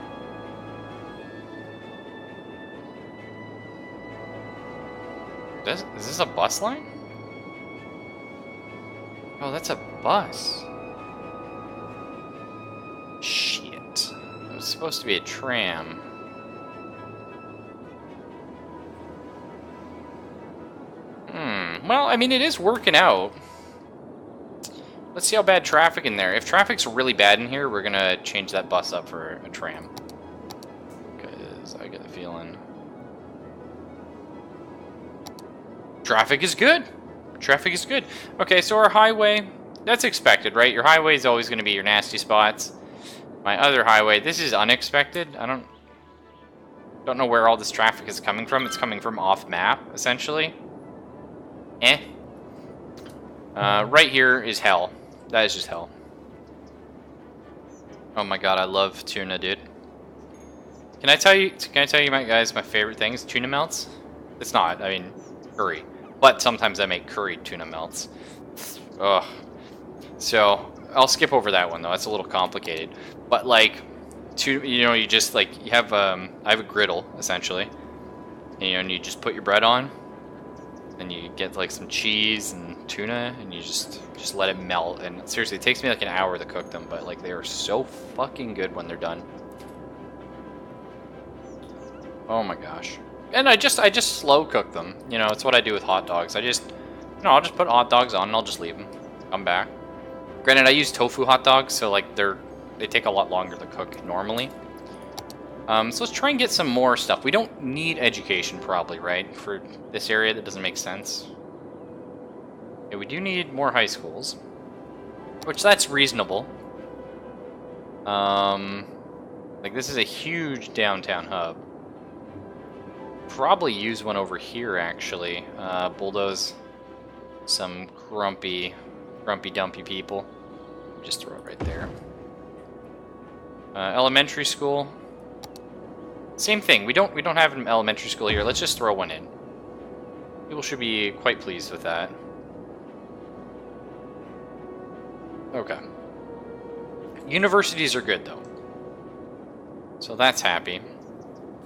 Is this a bus line? Oh, that's a bus. Shit. I was supposed to be a tram. Well, I mean, it is working out. Let's see how bad traffic in there. If traffic's really bad in here, we're gonna change that bus up for a tram. Because I get the feeling... Traffic is good. Traffic is good. Okay, so our highway... That's expected, right? Your highway is always gonna be your nasty spots. My other highway, this is unexpected. I don't know where all this traffic is coming from. It's coming from off map, essentially. Right here is hell. That is just hell. Oh my god, I love tuna, dude. Can I tell you, guys, my favorite thing is tuna melts? It's not, I mean, curry. But sometimes I make curried tuna melts. Ugh. So, I'll skip over that one, though. That's a little complicated. But, like, you just, like, you have, I have a griddle, essentially. And you just put your bread on. And you get, like, some cheese and tuna. And you just let it melt. And seriously, it takes me, like, an hour to cook them. But, like, they are so fucking good when they're done. Oh, my gosh. And I just slow cook them. You know, it's what I do with hot dogs. I'll just put hot dogs on and I'll just leave them. Come back. Granted, I use tofu hot dogs, so like they take a lot longer to cook normally. So let's try and get some more stuff. We don't need education, probably, right? For this area, that doesn't make sense. Yeah, we do need more high schools, which that's reasonable. Like this is a huge downtown hub. Probably use one over here, actually. Bulldoze some grumpy dumpy people. Just throw it right there. Elementary school. Same thing. We don't have an elementary school here. Let's just throw one in. People should be quite pleased with that. Okay. Universities are good though. So that's happy.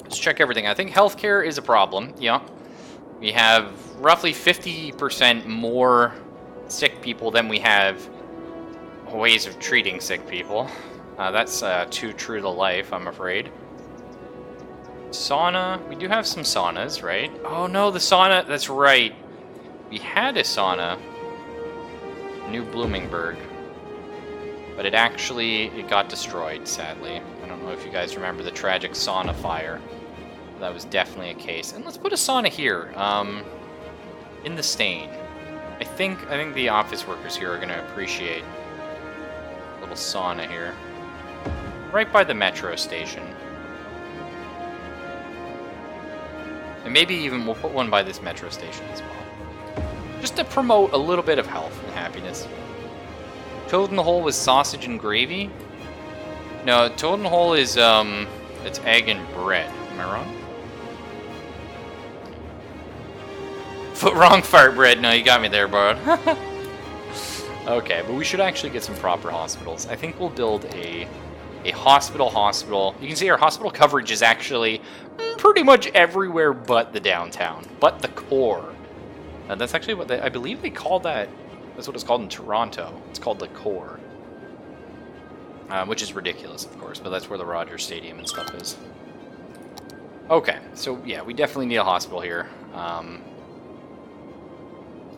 Let's check everything. I think healthcare is a problem. Yeah. We have roughly 50% more sick people than we have ways of treating sick people. That's too true to life, I'm afraid. Sauna. We do have some saunas, right? Oh no, the sauna. That's right. We had a sauna. New Bloomingburg. But it got destroyed, sadly. I don't know if you guys remember the tragic sauna fire. That was definitely a case. And let's put a sauna here. In the stain. I think the office workers here are going to appreciate a little sauna here. Right by the metro station. And maybe even we'll put one by this metro station as well. Just to promote a little bit of health and happiness. Toad in the hole with sausage and gravy? No, toad in the hole is, it's egg and bread. Am I wrong? Wrong fart bread. No, you got me there, bud. Okay, but we should actually get some proper hospitals. I think we'll build a hospital. You can see our hospital coverage is actually pretty much everywhere but the downtown, but the core. That's actually what I believe they call that. That's what it's called in Toronto. It's called the core. Which is ridiculous, of course, but that's where the Rogers Stadium and stuff is. Okay, so yeah, we definitely need a hospital here.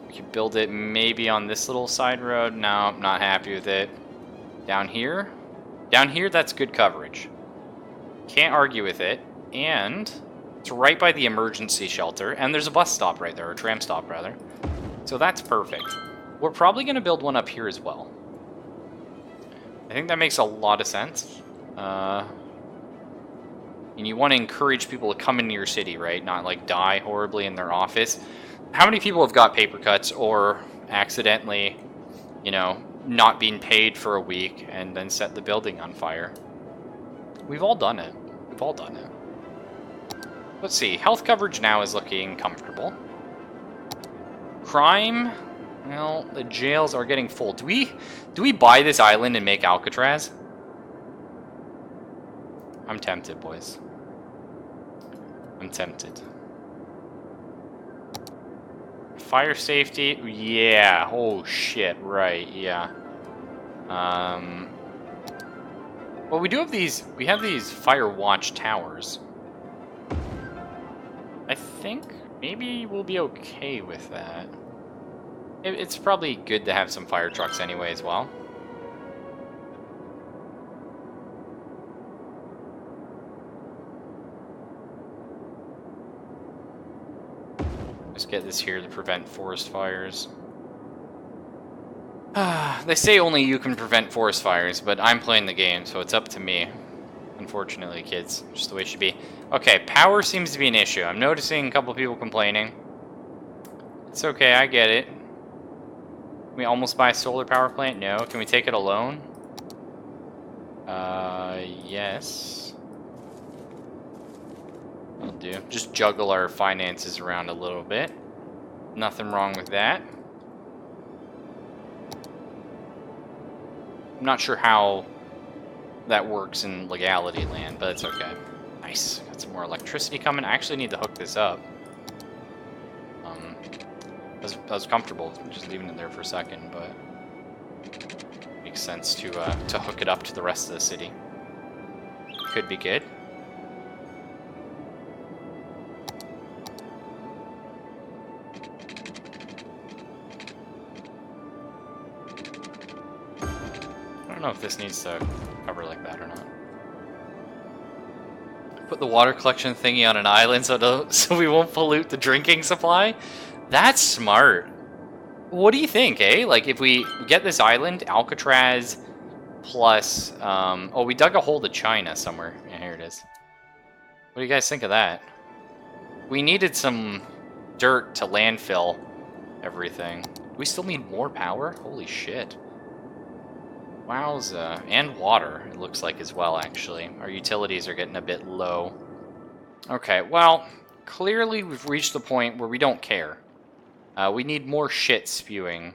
We could build it maybe on this little side road. No, I'm not happy with it. Down here? Down here, that's good coverage. Can't argue with it. And it's right by the emergency shelter. And there's a bus stop right there, or a tram stop, rather. So that's perfect. We're probably going to build one up here as well. I think that makes a lot of sense. And you want to encourage people to come into your city, right? Not, like, die horribly in their office. How many people have got paper cuts or accidentally, you know, not being paid for a week and then set the building on fire? We've all done it. We've all done it. Let's see. Health coverage now is looking comfortable. Crime? Well, the jails are getting full. Do we buy this island and make Alcatraz? I'm tempted, boys. I'm tempted. Fire safety, yeah. Oh shit, right, yeah. Well, we have these fire watch towers. I think maybe we'll be okay with that. It's probably good to have some fire trucks anyway as well. Just get this here to prevent forest fires. They say only you can prevent forest fires, but I'm playing the game, so it's up to me. Unfortunately, kids. Just the way it should be. Okay, power seems to be an issue. I'm noticing a couple people complaining. It's okay, I get it. Can we almost buy a solar power plant? No. Can we take it alone? Yes. I'll do. Just juggle our finances around a little bit. Nothing wrong with that. I'm not sure how that works in legality land, but it's okay. Nice. Got some more electricity coming. I actually need to hook this up. I was comfortable just leaving it there for a second, but makes sense to hook it up to the rest of the city. Could be good. I don't know if this needs to cover like that or not. Put the water collection thingy on an island so we won't pollute the drinking supply? That's smart. What do you think, eh? Like, if we get this island, Alcatraz, plus... oh, we dug a hole to China somewhere. Yeah, here it is. What do you guys think of that? We needed some dirt to landfill everything. Do we still need more power? Holy shit. Wowza. And water, it looks like, as well, actually. Our utilities are getting a bit low. Okay, well, clearly we've reached the point where we don't care. We need more shit spewing.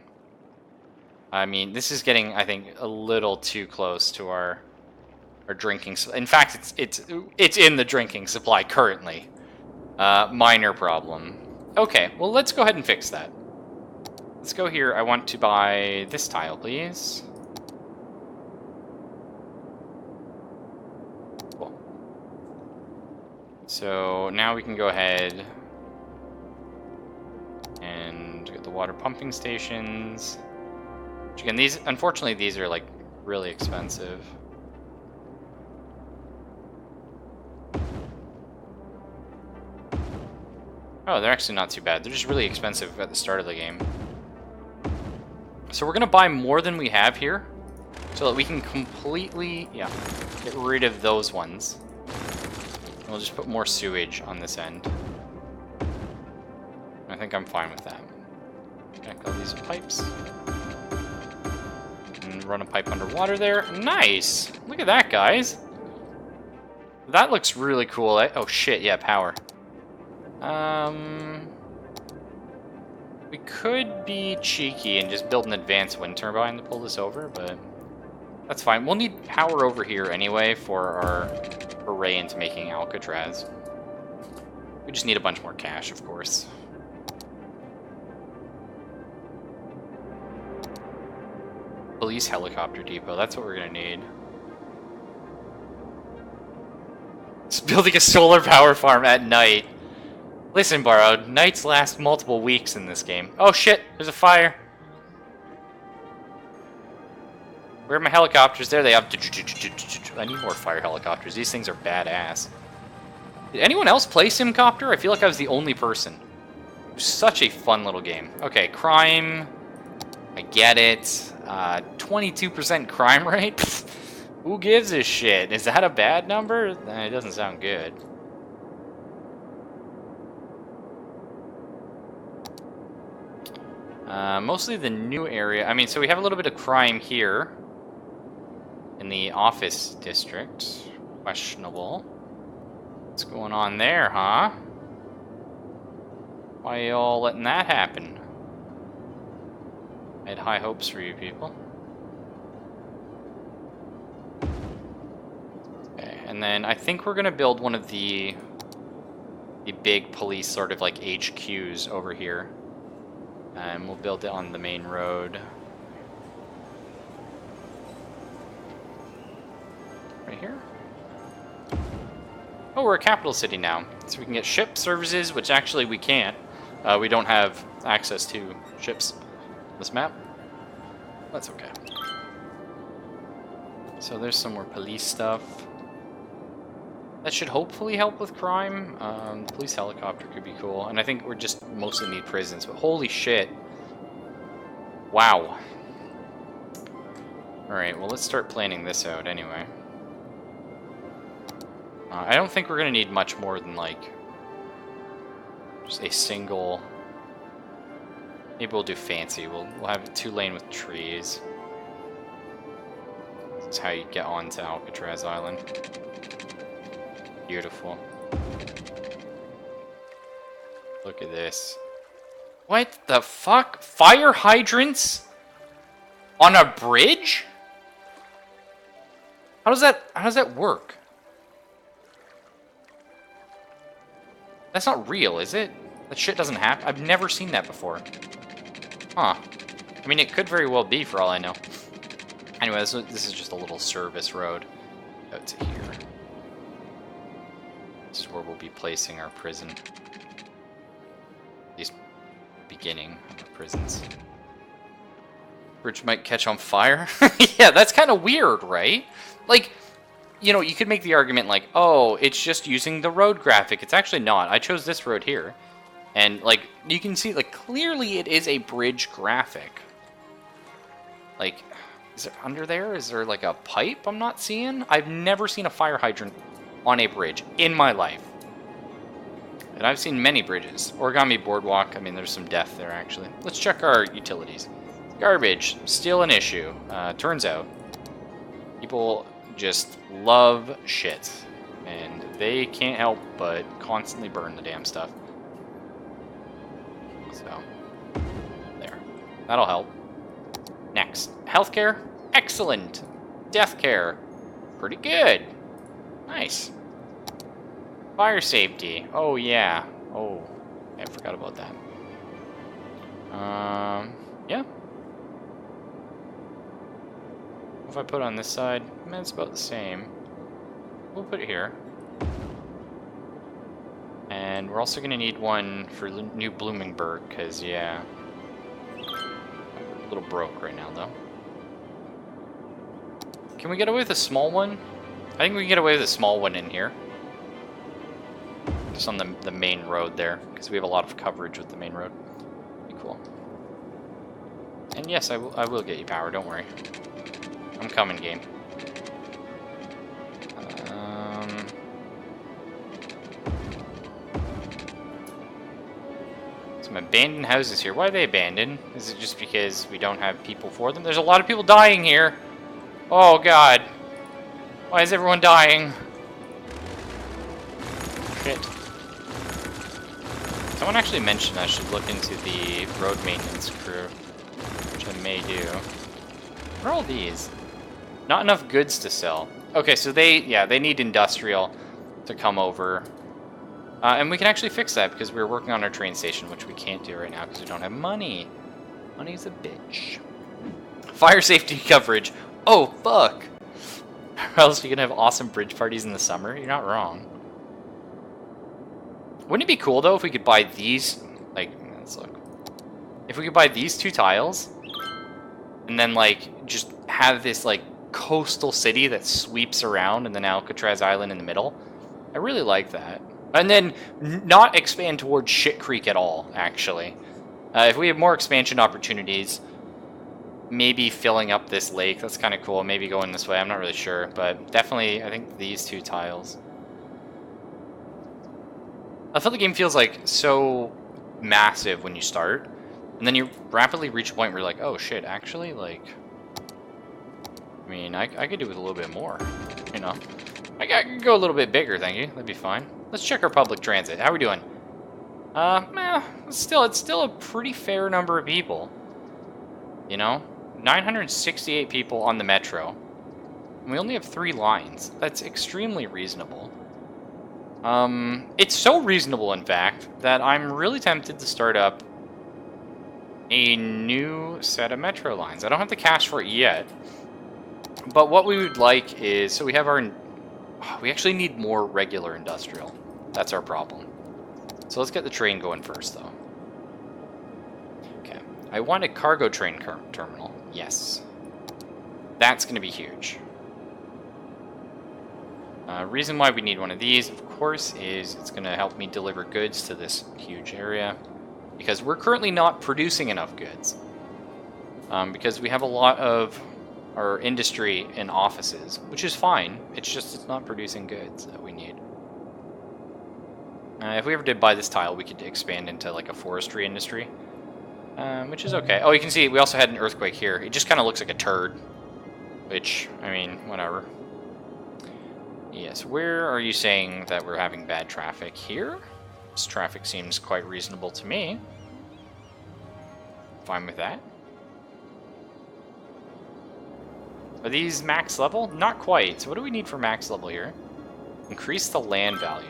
I mean, this is getting, I think, a little too close to our drinking. In fact, it's in the drinking supply currently. Minor problem. Okay, well, let's go ahead and fix that. Let's go here. I want to buy this tile, please. Cool. So now we can go ahead and get the water pumping stations. Which again, unfortunately, these are like really expensive. Oh, they're actually not too bad. They're just really expensive at the start of the game. So we're gonna buy more than we have here, so that we can completely, yeah, get rid of those ones. And we'll just put more sewage on this end. I think I'm fine with that. Connect all these pipes. And run a pipe underwater there. Nice! Look at that, guys. That looks really cool. Oh shit, yeah, power. We could be cheeky and just build an advanced wind turbine to pull this over, but that's fine. We'll need power over here anyway for our array into making Alcatraz. We just need a bunch more cash, of course. Police helicopter depot, that's what we're gonna need. Just building a solar power farm at night. Listen, Borrowed, nights last multiple weeks in this game. Oh shit, there's a fire. Where are my helicopters? There they are. I need more fire helicopters. These things are badass. Did anyone else play Simcopter? I feel like I was the only person. It was such a fun little game. Okay, crime. I get it. 22% crime rate? Who gives a shit? Is that a bad number? It doesn't sound good. Mostly the new area. I mean, so we have a little bit of crime here in the office district. Questionable. What's going on there, huh? Why are y'all letting that happen? I had high hopes for you people. Okay, and then I think we're gonna build one of the big police sort of like HQs over here. And we'll build it on the main road. here? Oh, we're a capital city now. So we can get ship services, which actually we can't. We don't have access to ships on this map. That's okay. So there's some more police stuff. That should hopefully help with crime. The police helicopter could be cool. And I think we're just mostly need prisons. But holy shit. Wow. Alright, well let's start planning this out anyway. I don't think we're going to need much more than like just a single... Maybe we'll do fancy. We'll have a 2-lane with trees. That's how you get onto Alcatraz Island. Beautiful. Look at this. What the fuck? Fire hydrants on a bridge? How does that work? That's not real, is it? That shit doesn't happen. I've never seen that before. Huh. I mean, it could very well be, for all I know. Anyway, this is just a little service road out to here. This is where we'll be placing our prison. At least, beginning of our prisons. Bridge might catch on fire. Yeah, that's kind of weird, right? Like, you know, you could make the argument like, oh, it's just using the road graphic. It's actually not. I chose this road here. And, like, you can see, like, clearly it is a bridge graphic. Like, is it under there? Is there, like, a pipe I'm not seeing? I've never seen a fire hydrant on a bridge in my life. And I've seen many bridges. Origami Boardwalk, I mean, there's some death there, actually. Let's check our utilities. Garbage, still an issue. Turns out, people just love shit. And they can't help but constantly burn the damn stuff. So, there. That'll help. Next, healthcare, excellent. Death care, pretty good. Nice. Fire safety, oh yeah. Oh, I forgot about that. Yeah. If I put it on this side, I mean, it's about the same. We'll put it here. And we're also going to need one for New Bloomingburg, because, yeah. We're a little broke right now, though. Can we get away with a small one? I think we can get away with a small one in here. Just on the main road there, because we have a lot of coverage with the main road. Be cool. And yes, I will get you power, don't worry. I'm coming, game. Some abandoned houses here. Why are they abandoned? Is it just because we don't have people for them? There's a lot of people dying here. Oh, God. Why is everyone dying? Shit. Someone actually mentioned I should look into the road maintenance crew, which I may do. What are all these? Not enough goods to sell. Okay, so they need industrial to come over. And we can actually fix that because we're working on our train station, which we can't do right now because we don't have money. Money's a bitch. Fire safety coverage. Oh, fuck. Or else you're going to have awesome bridge parties in the summer. You're not wrong. Wouldn't it be cool, though, if we could buy these... Like, let's look. If we could buy these 2 tiles, and then, like, just have this, like, coastal city that sweeps around, and then Alcatraz Island in the middle. I really like that. And then not expand towards Shit Creek at all, actually. If we have more expansion opportunities, maybe filling up this lake, that's kind of cool. Maybe going this way, I'm not really sure. But definitely, I think these 2 tiles. I feel the game feels like so massive when you start. And then you rapidly reach a point where you're like, oh shit, actually, like... I mean, I could do with a little bit more, you know? I could go a little bit bigger, thank you. That'd be fine. Let's check our public transit. How are we doing? It's still a pretty fair number of people. You know? 968 people on the metro. And we only have 3 lines. That's extremely reasonable. It's so reasonable, in fact, that I'm really tempted to start up a new set of metro lines. I don't have the cash for it yet. But what we would like is, so we have our We actually need more regular industrial. That's our problem. So let's get the train going first, though. Okay. I want a cargo train terminal. Yes. That's going to be huge. Reason why we need one of these, of course, is it's going to help me deliver goods to this huge area. Because we're currently not producing enough goods. Because we have a lot of our industry in offices, which is fine. It's just it's not producing goods that we need. If we ever did buy this tile, we could expand into like a forestry industry, which is okay. Oh, you can see we also had an earthquake here. It just kind of looks like a turd, which, I mean, whatever. Yes, where are you saying that we're having bad traffic? Here? This traffic seems quite reasonable to me. Fine with that. Are these max level? Not quite. So what do we need for max level here? Increase the land value.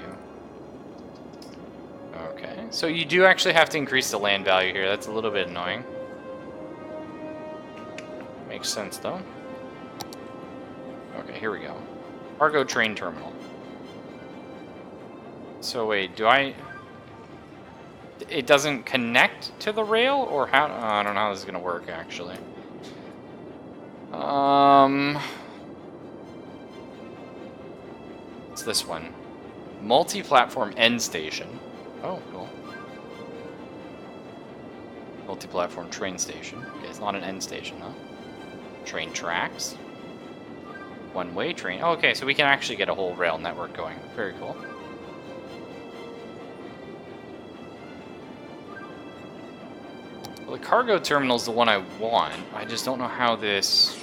Okay, so you do actually have to increase the land value here. That's a little bit annoying. Makes sense, though. Okay, here we go. Cargo train terminal. So wait, do I... It doesn't connect to the rail? Or how... Oh, I don't know how this is going to work, actually. It's this one. Multi-platform end station. Oh, cool. Multi-platform train station. Okay, it's not an end station, huh? Train tracks. One-way train. Oh, okay, so we can actually get a whole rail network going. Very cool. Well, the cargo terminal is the one I want. I just don't know how this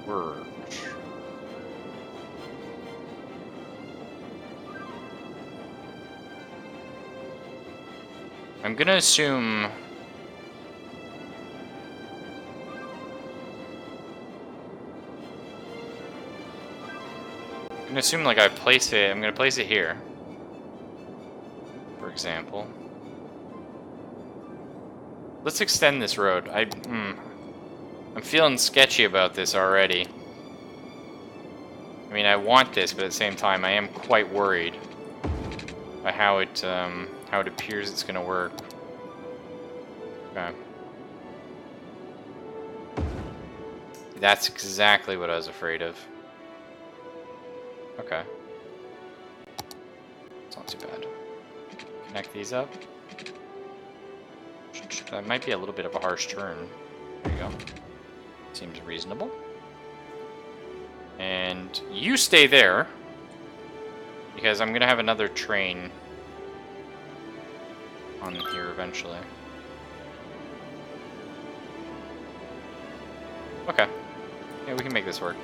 works. I'm gonna assume... I'm gonna assume, like, I'm gonna place it here. For example. Let's extend this road. I'm feeling sketchy about this already. I mean, I want this, but at the same time, I am quite worried by how it appears it's gonna work. Okay. That's exactly what I was afraid of. Okay. It's not too bad. Connect these up. That might be a little bit of a harsh turn. There you go. Seems reasonable. And you stay there, because I'm gonna have another train on here eventually. Okay. Yeah, we can make this work.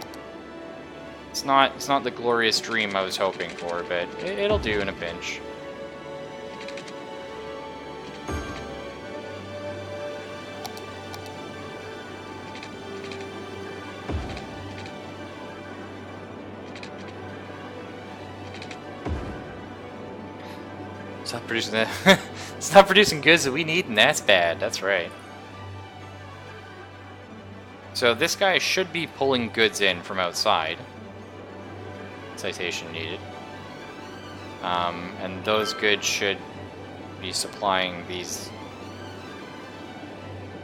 It's not the glorious dream I was hoping for, but it'll do in a pinch. It's not producing that. It's not producing goods that we need, and that's bad. That's right. So this guy should be pulling goods in from outside. Citation needed. And those goods should be supplying these.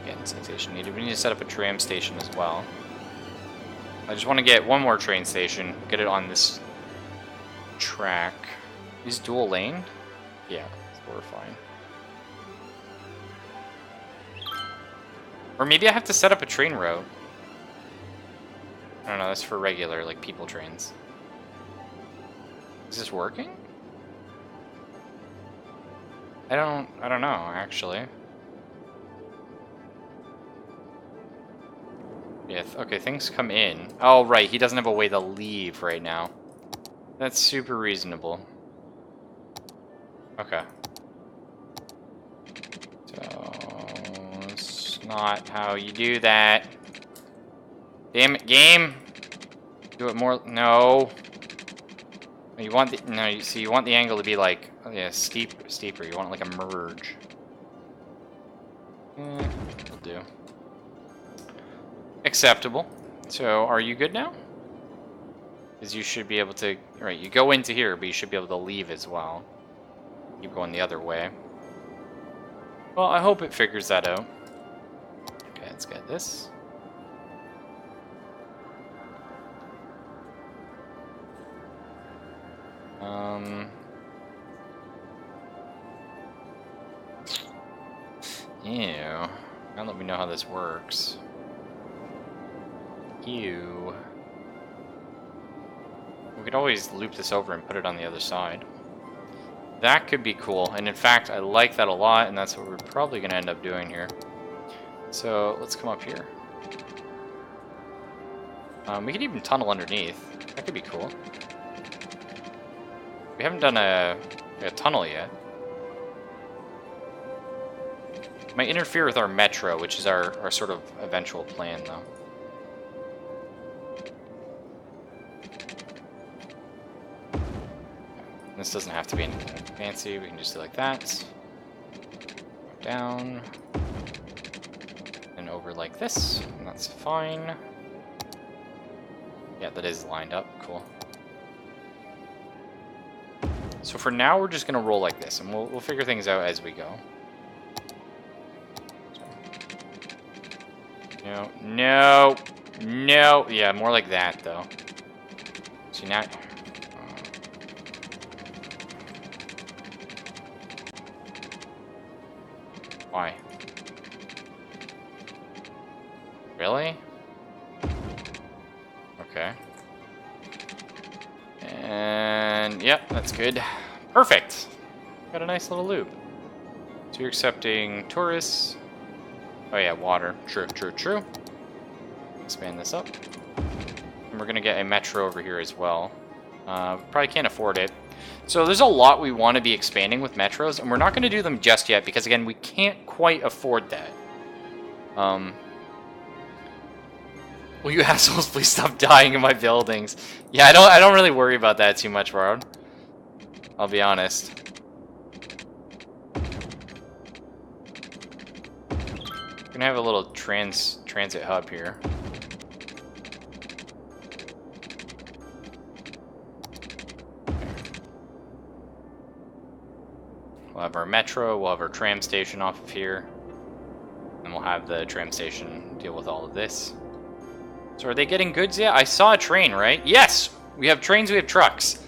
Again, citation needed. We need to set up a tram station as well. I just want to get one more train station, get it on this track. Is dual lane? Yeah, so we're fine. Or maybe I have to set up a train route. I don't know, that's for regular, like, people trains. Is this working? I don't know, actually. Yeah, okay, things come in. Oh, right, he doesn't have a way to leave right now. That's super reasonable. Okay. So, it's not how you do that. Damn it, game! Do it more. No. You want the no. You see, you want the angle to be like, oh yeah, steeper. You want like a merge. Will do. Acceptable. So, are you good now? Because you should be able to... Right, you go into here, but you should be able to leave as well. Keep going the other way. Well, I hope it figures that out. Okay, let's get this. Ew. Now let me know how this works. Ew. We could always loop this over and put it on the other side. That could be cool, and in fact, I like that a lot, and that's what we're probably going to end up doing here. So, let's come up here. We could even tunnel underneath. That could be cool. We haven't done a tunnel yet. Might interfere with our metro, which is our sort of eventual plan, though. This doesn't have to be anything fancy. We can just do like that. Down. And over like this. And that's fine. Yeah, that is lined up. Cool. So for now, we're just going to roll like this. And we'll figure things out as we go. No, no, no. Yeah, more like that, though. See, now... Why? Really? Okay. And, yep, that's good. Perfect! Got a nice little loop. So you're accepting tourists. Oh yeah, water. True, true, true. Expand this up. And we're gonna get a metro over here as well. Probably can't afford it. So there's a lot we want to be expanding with metros, and we're not going to do them just yet because, again, we can't quite afford that. Will you assholes please stop dying in my buildings? Yeah, I don't really worry about that too much, bro. I'll be honest. We're gonna have a little transit hub here. We'll have our metro, we'll have our tram station off of here. And we'll have the tram station deal with all of this. So are they getting goods yet? I saw a train, right? Yes! We have trains, we have trucks.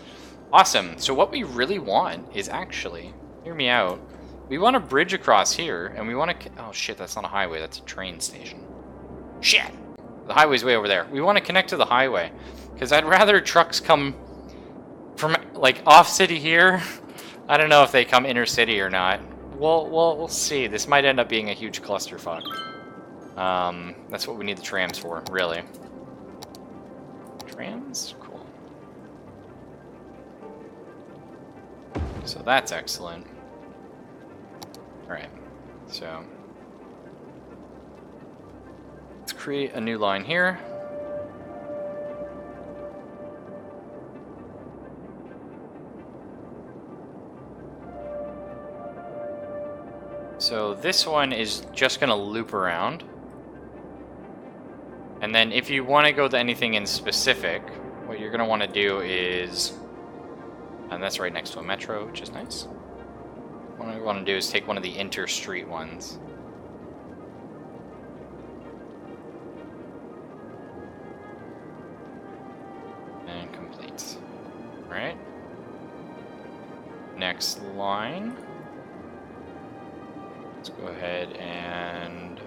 Awesome. So what we really want is actually, hear me out, we want a bridge across here, and we want to... Oh shit, that's not a highway, that's a train station. Shit! The highway's way over there. We want to connect to the highway. Because I'd rather trucks come from, like, off-city here... I don't know if they come inner city or not. We'll see. This might end up being a huge clusterfuck. That's what we need the trams for, really. Trams? Cool. So that's excellent. Alright. So let's create a new line here. So this one is just going to loop around. And then if you want to go to anything in specific, what you're going to want to do is... And that's right next to a metro, which is nice. What I want to do is take one of the inter-street ones. And complete. Alright. Next line. Let's go ahead and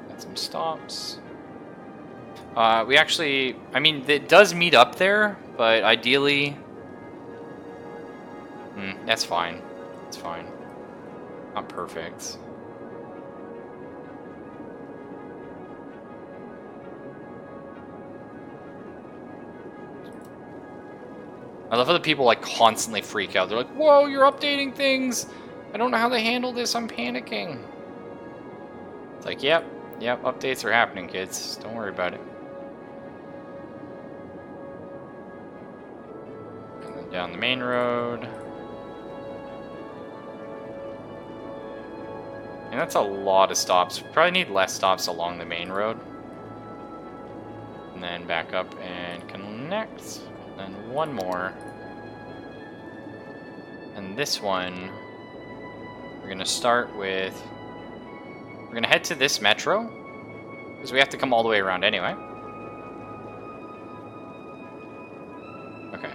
get some stops. We actually, I mean, it does meet up there, but ideally, that's fine. It's fine. Not perfect. I love how the people like constantly freak out. They're like, "Whoa, you're updating things! I don't know how they handle this, I'm panicking." It's like, yep, updates are happening, kids. Don't worry about it. And then down the main road. And that's a lot of stops. We probably need less stops along the main road. And then back up and connect. And then one more. And this one, we're gonna start with, we're gonna head to this metro, because we have to come all the way around anyway. Okay,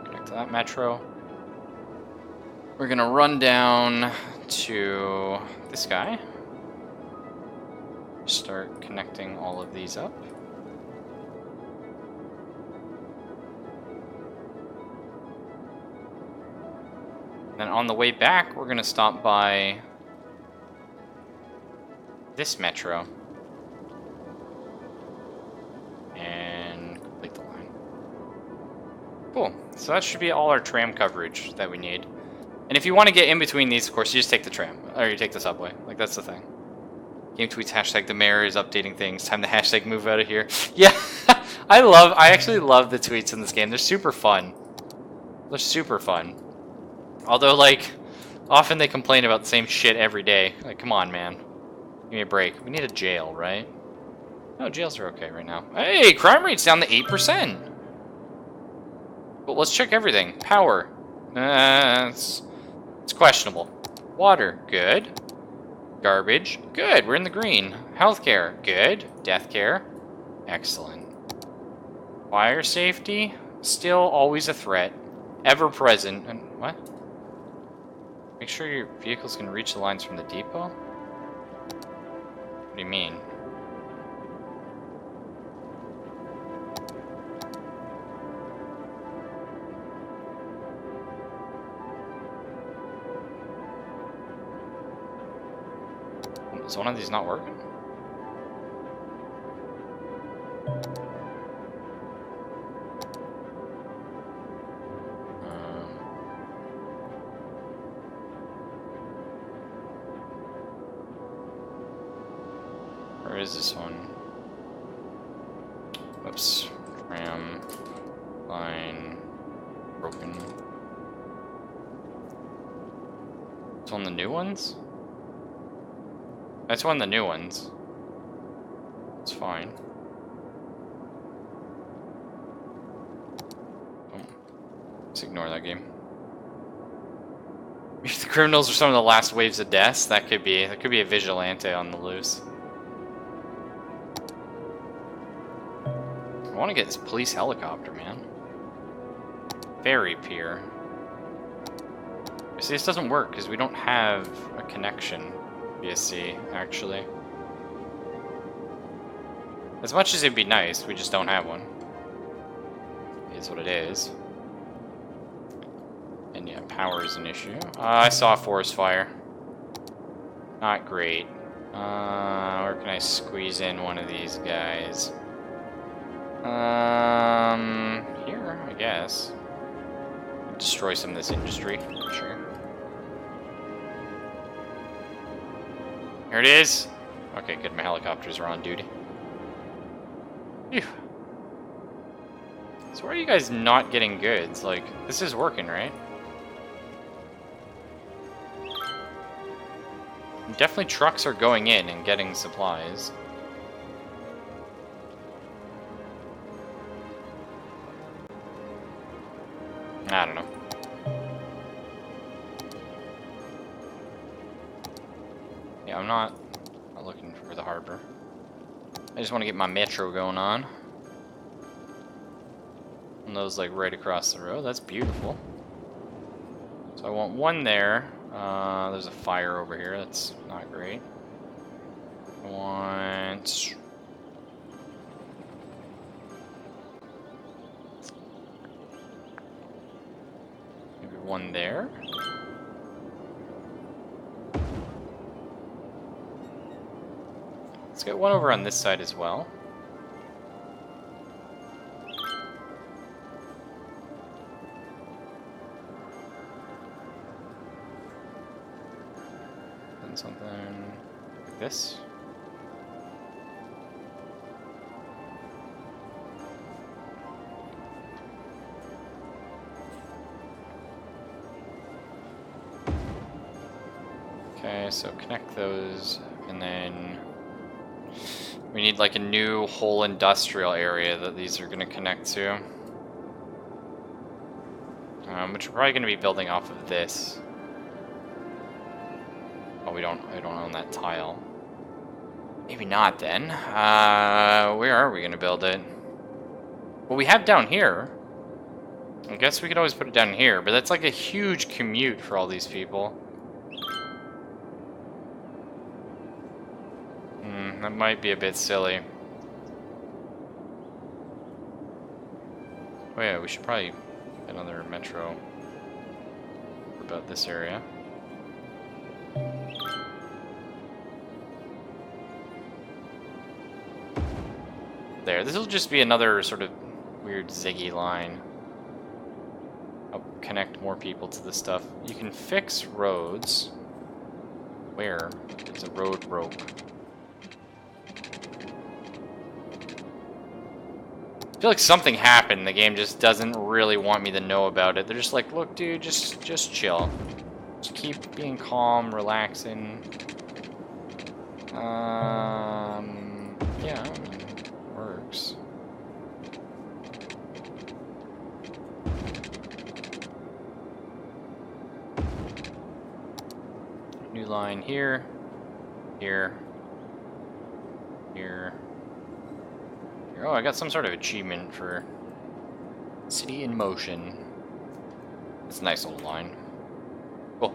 connect to that metro. We're gonna run down to this guy. Start connecting all of these up. Then on the way back, we're gonna stop by this metro and complete the line. Cool. So that should be all our tram coverage that we need. And if you want to get in between these, of course, you just take the tram, or you take the subway. Like, that's the thing. Game tweets hashtag the mayor is updating things. Time to hashtag move out of here. Yeah, I actually love the tweets in this game. They're super fun. They're super fun. Although, like, often they complain about the same shit every day. Like, come on, man. Give me a break. We need a jail, right? No, jails are okay right now. Hey, crime rate's down to 8%. But let's check everything. Power. It's questionable. Water. Good. Garbage. Good. We're in the green. Healthcare. Good. Death care. Excellent. Fire safety. Still always a threat. Ever present. And what? Make sure your vehicles can reach the lines from the depot? What do you mean? Is one of these not working? Where is this one? Oops. Tram. Line. Broken. It's one of the new ones? That's one of the new ones. It's fine. Oh. Let's ignore that game. If the criminals are some of the last waves of deaths, that could be a vigilante on the loose. I want to get this police helicopter, man. Ferry pier. See, this doesn't work because we don't have a connection. BSC, actually. As much as it'd be nice, we just don't have one. It is what it is. And yeah, power is an issue. I saw a forest fire. Not great. Where can I squeeze in one of these guys? Here, I guess. Destroy some of this industry, sure. Here it is. Okay, good. My helicopters are on duty. Phew. So why are you guys not getting goods? Like, this is working, right? Definitely trucks are going in and getting supplies. I don't know. Yeah, I'm not looking for the harbor. I just want to get my metro going on. And those like right across the road. That's beautiful. So I want one there. There's a fire over here. That's not great. I want... maybe one there. Let's get one over on this side as well. And something like this. Okay, so connect those, and then We need like a new whole industrial area that these are going to connect to. Which we're probably going to be building off of this. Oh, I don't own that tile. Maybe not then. Where are we going to build it? Well, we have down here. I guess we could always put it down here, but that's like a huge commute for all these people. That might be a bit silly. Oh yeah, we should probably get another metro about this area. There, this will just be another sort of weird ziggy line. I'll connect more people to this stuff. You can fix roads. Where? There's a road rope. I feel like something happened. The game just doesn't really want me to know about it. They're just like, look, dude, just chill. Just keep being calm, relaxing. Yeah, I mean, works. New line here, here, here. Oh, I got some sort of achievement for City in Motion. It's a nice old line. Cool.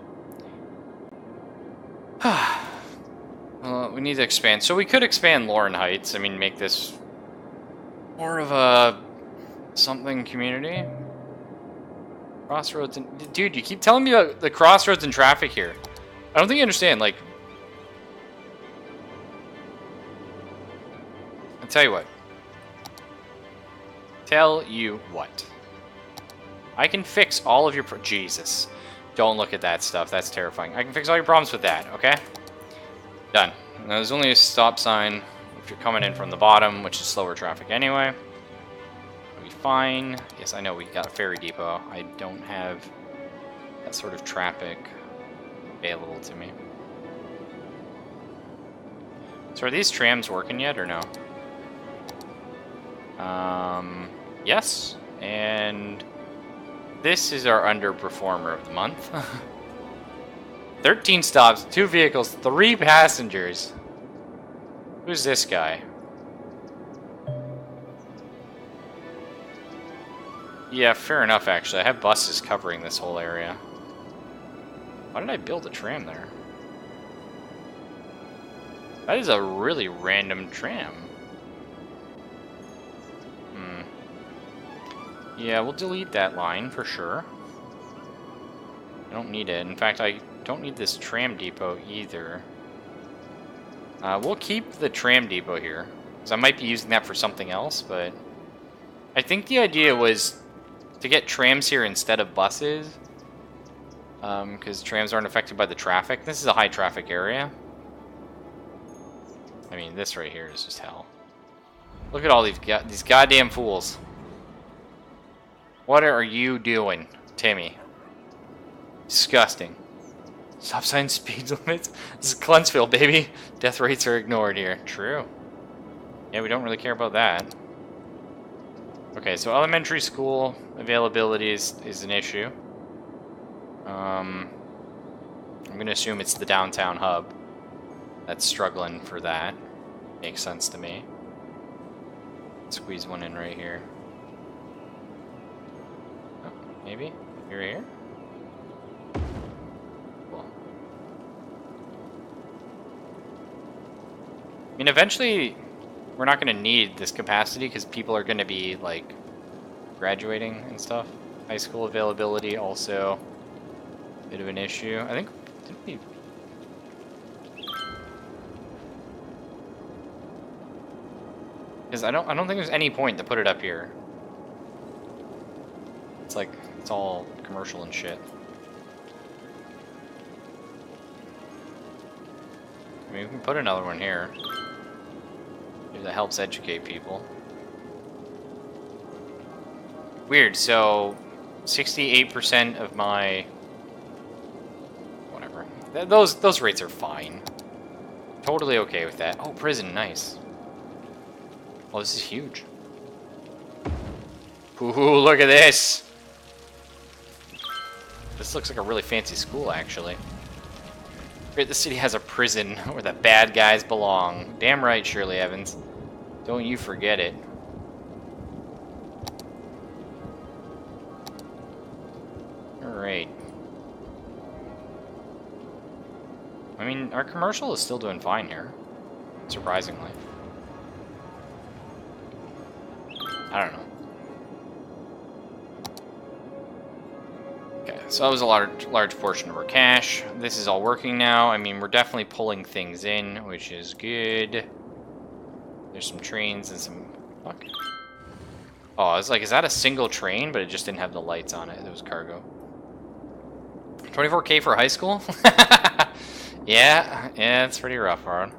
We need to expand. So we could expand Lauren Heights. I mean, make this more of a something community. Crossroads and... Dude, you keep telling me about the crossroads and traffic here. I don't think you understand, like... I'll tell you what. I can fix all of your Jesus. Don't look at that stuff. That's terrifying. I can fix all your problems with that, okay? Done. Now, there's only a stop sign if you're coming in from the bottom, which is slower traffic anyway. It'll be fine. Yes, I know we got a ferry depot. I don't have that sort of traffic available to me. So are these trams working yet or no? Yes, and this is our underperformer of the month. 13 stops, 2 vehicles, 3 passengers. Who's this guy? Yeah, fair enough, actually. I have buses covering this whole area. Why did I build a tram there? That is a really random tram. Yeah, we'll delete that line for sure. I don't need it. In fact, I don't need this tram depot either. We'll keep the tram depot here, because I might be using that for something else, but... I think the idea was to get trams here instead of buses, because trams aren't affected by the traffic. This is a high traffic area. I mean, this right here is just hell. Look at all these goddamn fools. What are you doing, Timmy? Disgusting. Stop sign speed limits. This is Clentsville, baby. Death rates are ignored here. True. Yeah, we don't really care about that. Okay, so elementary school availability is an issue. I'm gonna assume it's the downtown hub that's struggling for that. Makes sense to me. Squeeze one in right here. Oh, maybe? You're here? Cool. I mean, eventually, we're not going to need this capacity because people are going to be, like, graduating and stuff. High school availability also a bit of an issue. I think, didn't we... Because I don't think there's any point to put it up here. It's like, it's all commercial and shit. I mean, we can put another one here. Maybe that helps educate people. Weird, so 68% of my... Whatever. Those rates are fine. Totally okay with that. Oh, prison, nice. Oh, this is huge. Ooh, look at this! This looks like a really fancy school, actually. Great, the city has a prison where the bad guys belong. Damn right, Shirley Evans. Don't you forget it. Alright. I mean, our commercial is still doing fine here. Surprisingly. I don't know. Okay, so that was a large portion of our cash. This is all working now. I mean, we're definitely pulling things in, which is good. There's some trains and some... Fuck. Oh, I was like, is that a single train? But it just didn't have the lights on it. It was cargo. 24K for high school? Yeah, it's pretty rough, Aaron.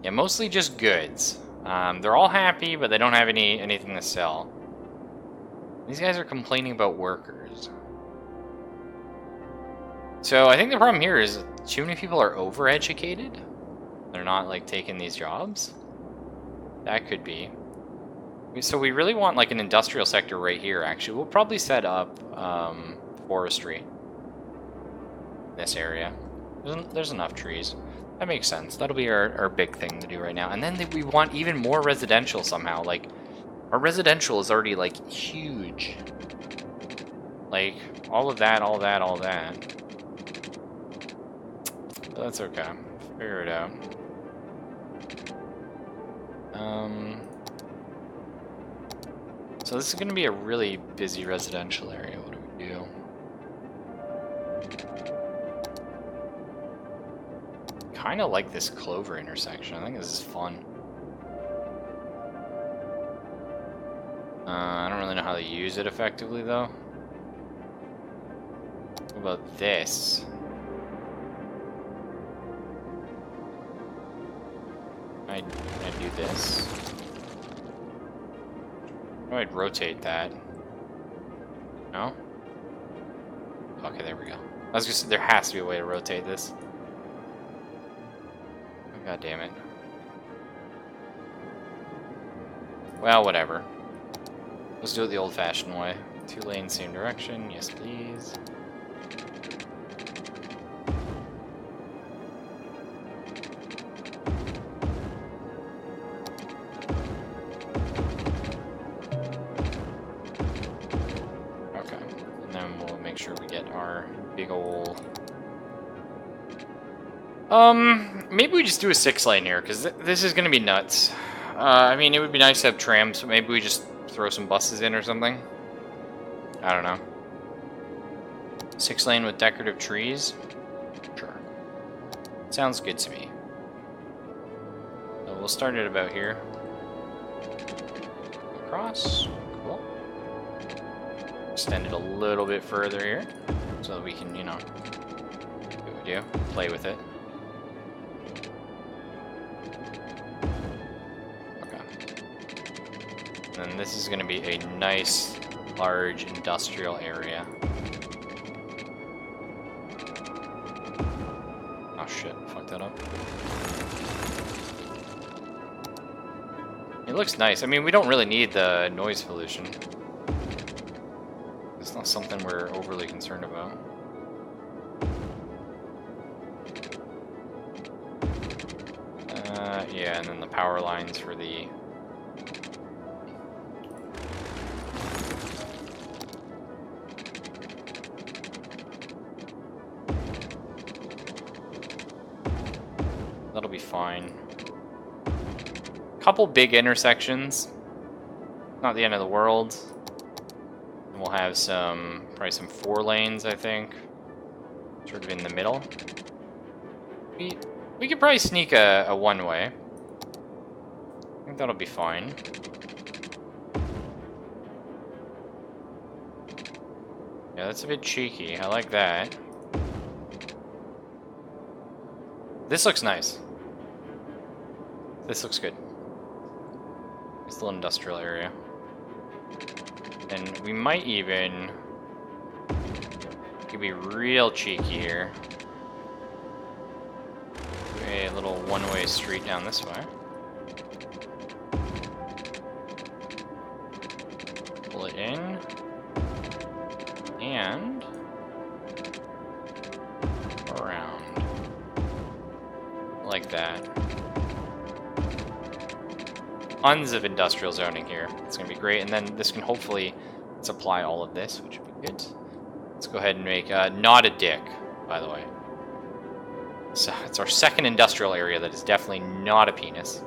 Yeah, mostly just goods. They're all happy, but they don't have anything to sell. These guys are complaining about workers. So I think the problem here is too many people are overeducated. They're not like taking these jobs. That could be. So we really want like an industrial sector right here. Actually, we'll probably set up forestry in this area. There's enough trees. That makes sense. That'll be our big thing to do right now. And then we want even more residential somehow. Like, our residential is already, like, huge. Like, all of that, all of that, all of that. But that's okay. Figure it out. So this is going to be a really busy residential area. What do we do? Kind of like this Clover intersection. I think this is fun. I don't really know how to use it effectively, though. What about this? I do this. Oh, I'd rotate that. No? Okay, there we go. I was just there has to be a way to rotate this. God damn it. Well, whatever. Let's do it the old-fashioned way. 2 lanes, same direction. Yes, please. Okay. And then we'll make sure we get our big ol'... maybe we just do a 6-lane here, because this is going to be nuts. I mean, it would be nice to have trams, but maybe we just throw some buses in or something. I don't know. 6-lane with decorative trees? Sure. Sounds good to me. So we'll start it about here. Across. Cool. Extend it a little bit further here, so that we can, you know, do what we do. Play with it. And this is going to be a nice, large industrial area. Oh shit, fucked that up. It looks nice. I mean, we don't really need the noise pollution. It's not something we're overly concerned about. Yeah, and then the power lines for the... That'll be fine. Couple big intersections. Not the end of the world. And we'll have some, probably some 4 lanes, I think. Sort of in the middle. We could probably sneak a one-way. I think that'll be fine. Yeah, that's a bit cheeky. I like that. This looks nice. This looks good. This little industrial area. And we might even... Could be real cheeky here. A little one-way street down this way. fill it in. And around. Like that. Tons of industrial zoning here. It's going to be great. And then this can hopefully supply all of this, which would be good. Let's go ahead and make not a dick, by the way. So it's our second industrial area that is definitely not a penis.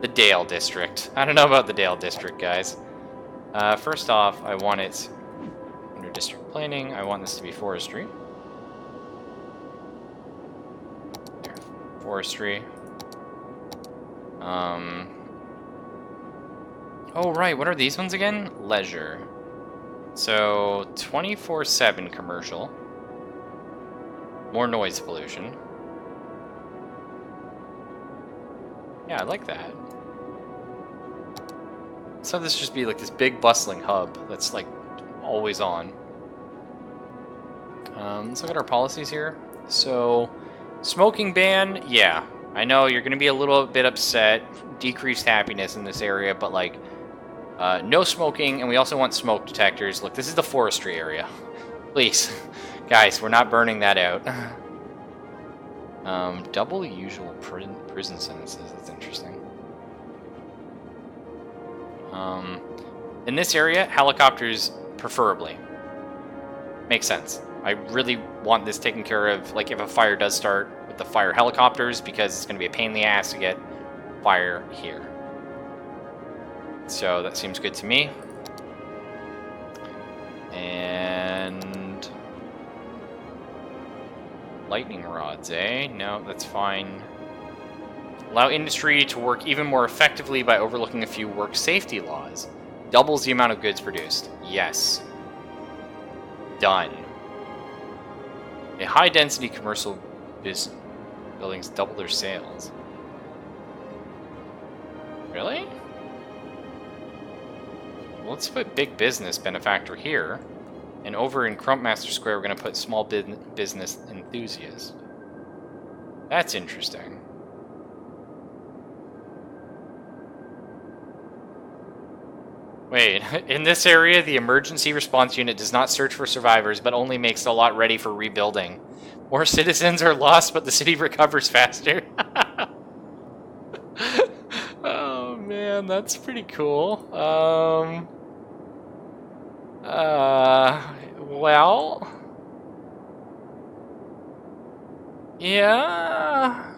The Dale District. I don't know about the Dale District, guys. First off, I want it under district planning. I want this to be forestry. There. Forestry. Oh, right. What are these ones again? Leisure. So, 24/7 commercial. More noise pollution. Yeah, I like that. So this just be like this big bustling hub that's like always on. Let's look at our policies here. So, smoking ban, yeah. I know you're going to be a little bit upset, decreased happiness in this area, but like, no smoking, and we also want smoke detectors. Look, this is the forestry area. Please, guys, we're not burning that out. Double usual prison sentences, that's interesting. In this area, helicopters preferably. Makes sense. I really want this taken care of, like if a fire does start, with the fire helicopters, because it's going to be a pain in the ass to get fire here. So that seems good to me. And lightning rods, eh? No, that's fine. Allow industry to work even more effectively by overlooking a few work safety laws. Doubles the amount of goods produced. Yes. Done. A high-density commercial buildings double their sales. Really? Well, let's put big business benefactor here. And over in Crumpmaster Square, we're going to put small business enthusiast. That's interesting. Wait, in this area, the emergency response unit does not search for survivors, but only makes a lot ready for rebuilding. More citizens are lost, but the city recovers faster. Oh, man, that's pretty cool. Well... Yeah...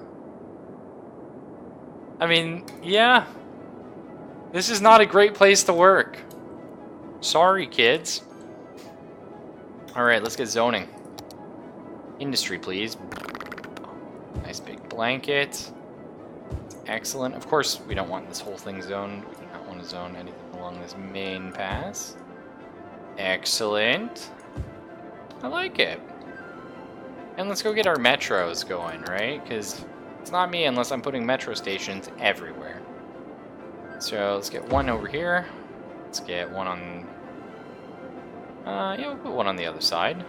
I mean, yeah... This is not a great place to work. Sorry, kids. Alright, let's get zoning. Industry, please. Nice big blanket. Excellent. Of course, we don't want this whole thing zoned. We do not want to zone anything along this main pass. Excellent. I like it. And let's go get our metros going, right? Because it's not me unless I'm putting metro stations everywhere. So let's get one over here. Let's get one on... yeah, we'll put one on the other side.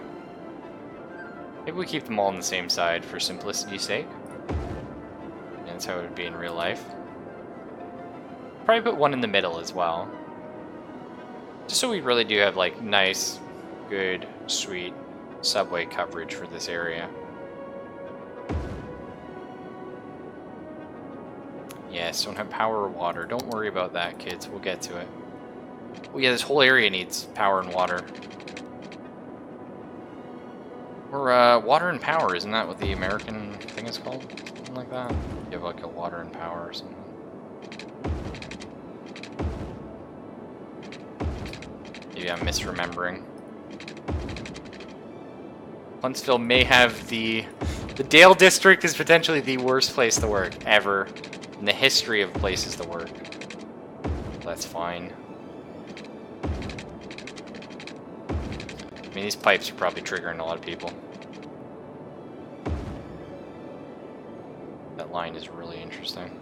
Maybe we keep them all on the same side for simplicity's sake. And that's how it would be in real life. Probably put one in the middle as well. Just so we really do have, like, nice, good, sweet subway coverage for this area. Yes, don't have power or water. Don't worry about that, kids. We'll get to it. Oh yeah, this whole area needs power and water. Or, water and power, isn't that what the American thing is called? Something like that? You have, like, a water and power or something. Maybe I'm misremembering. Huntsville may have the Dale District is potentially the worst place to work ever in the history of places to work. That's fine. I mean, these pipes are probably triggering a lot of people. That line is really interesting.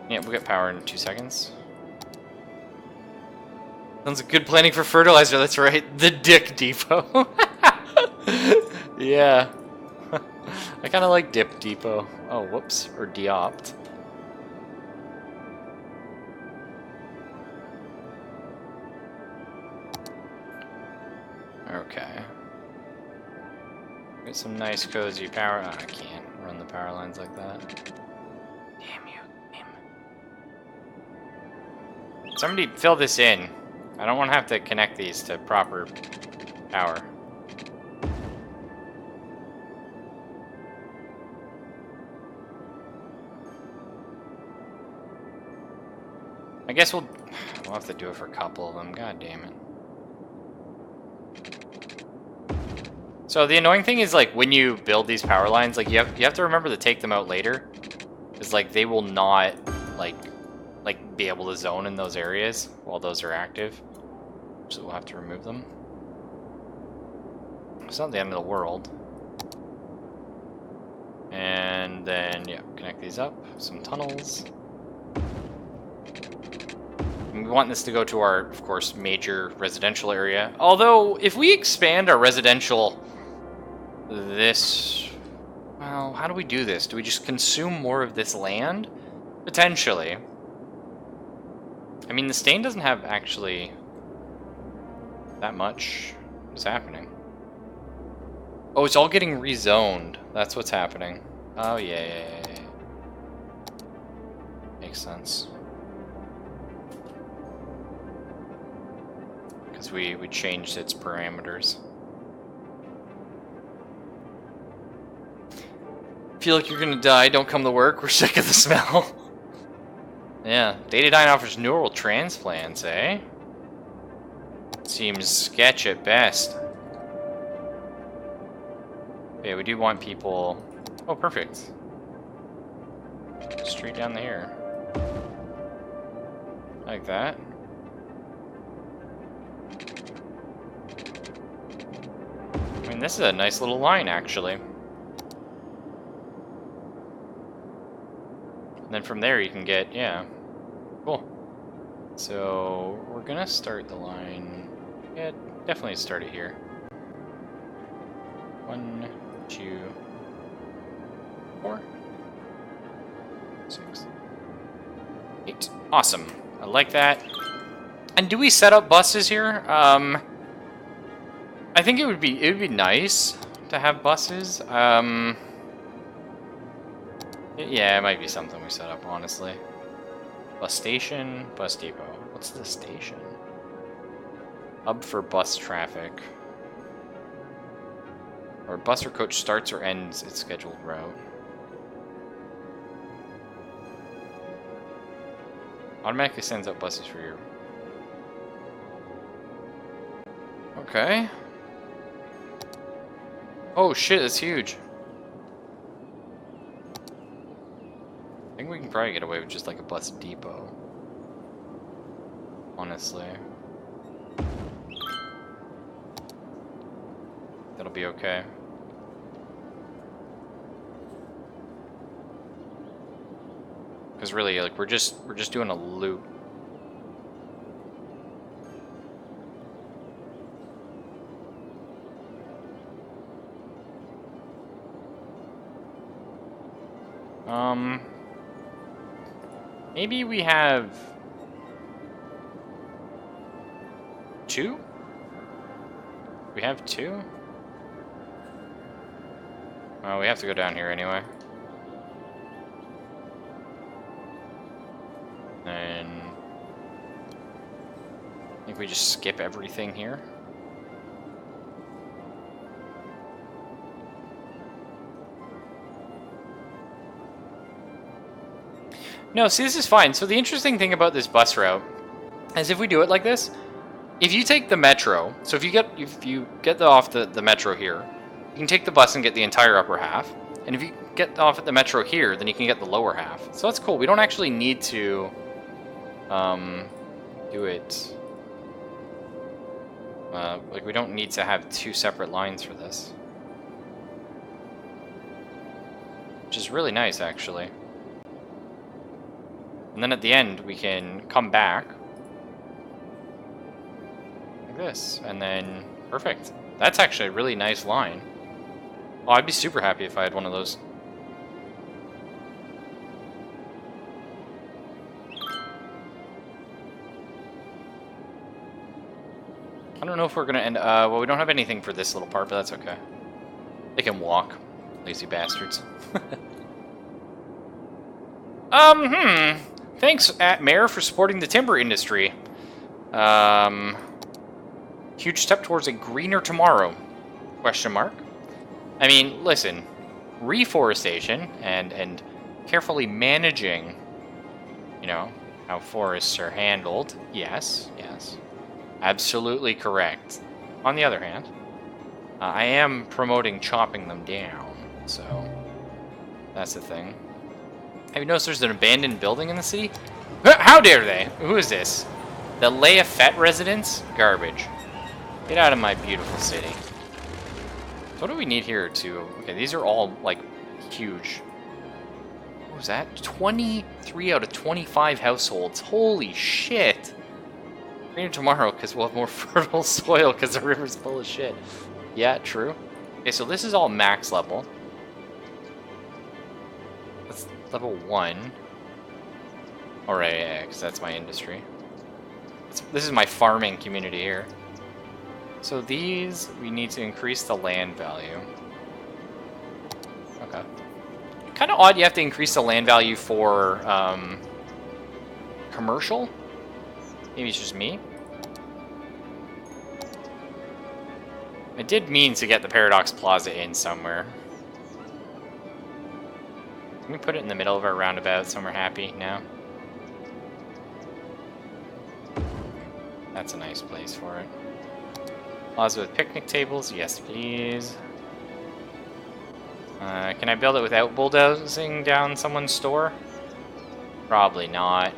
Yeah, we'll get power in 2 seconds. Sounds like good planning for fertilizer, that's right. The Dick Depot. Yeah. I kind of like Dip Depot. Oh, whoops. Or Diopt. Okay. Get some nice cozy power. Oh, I can't run the power lines like that. Damn you. Damn. Somebody fill this in. I don't want to have to connect these to proper power. I guess we'll have to do it for a couple of them. God damn it. So the annoying thing is, like, when you build these power lines, like, you have to remember to take them out later. Because, like, they will not, like be able to zone in those areas while those are active. So we'll have to remove them. It's not the end of the world. And then, yeah, connect these up. Some tunnels. And we want this to go to our, of course, major residential area. Although, if we expand our residential this... Well, how do we do this? Do we just consume more of this land? Potentially. I mean, the stain doesn't have actually that much. What's happening? Oh, it's all getting rezoned. That's what's happening. Oh, yeah. Makes sense. Because we changed its parameters. Feel like you're gonna die, don't come to work, we're sick of the smell. Yeah, Datadyne offers neural transplants, eh? Seems sketch at best. Yeah, we do want people... Oh, perfect. Straight down here. Like that. I mean, this is a nice little line, actually. And then from there you can get, yeah. Cool. So, we're gonna start the line... Yeah, definitely start it here. 1, 2, 4, 6, 8. Awesome. I like that. And do we set up buses here? I think it would be nice to have buses. Yeah, it might be something we set up, honestly. Bus station, bus depot. What's the station? Hub for bus traffic. Or bus or coach starts or ends its scheduled route. Automatically sends out buses for you. Okay. Oh shit, that's huge. I think we can probably get away with just like a bus depot. Honestly. That'll be okay. Because really, like, we're just doing a loop. Maybe we have 2? We have 2? Oh, we have to go down here anyway. And I think we just skip everything here. No, see, this is fine. So the interesting thing about this bus route is if we do it like this, if you take the metro, so if you get off the metro here, you can take the bus and get the entire upper half. And if you get off at the metro here, then you can get the lower half. So that's cool. We don't actually need to do it. Like, we don't need to have 2 separate lines for this. Which is really nice, actually. And then at the end, we can come back. this, and then perfect. That's actually a really nice line. Oh, I'd be super happy if I had one of those. I don't know if we're gonna end. Well, we don't have anything for this little part, but that's okay. They can walk, lazy bastards. Thanks, Mayor, for supporting the timber industry. Huge step towards a greener tomorrow? Question mark. I mean, listen, reforestation and carefully managing, you know, how forests are handled. Yes, yes. Absolutely correct. On the other hand, I am promoting chopping them down, so that's the thing. Have you noticed there's an abandoned building in the city? How dare they? Who is this? The Lafayette residence? Garbage. Get out of my beautiful city. So what do we need here to... Okay, these are all, like, huge. What was that? 23 out of 25 households. Holy shit! Greener tomorrow, because we'll have more fertile soil, because the river's full of shit. Yeah, true. Okay, so this is all max level. That's level 1. Alright, yeah, because that's my industry. This is my farming community here. So these, we need to increase the land value. Okay. Kind of odd you have to increase the land value for commercial. Maybe it's just me. I did mean to get the Paradox Plaza in somewhere. Can we put it in the middle of our roundabout so we're happy now? That's a nice place for it. Plaza with picnic tables, yes please. Can I build it without bulldozing down someone's store? Probably not.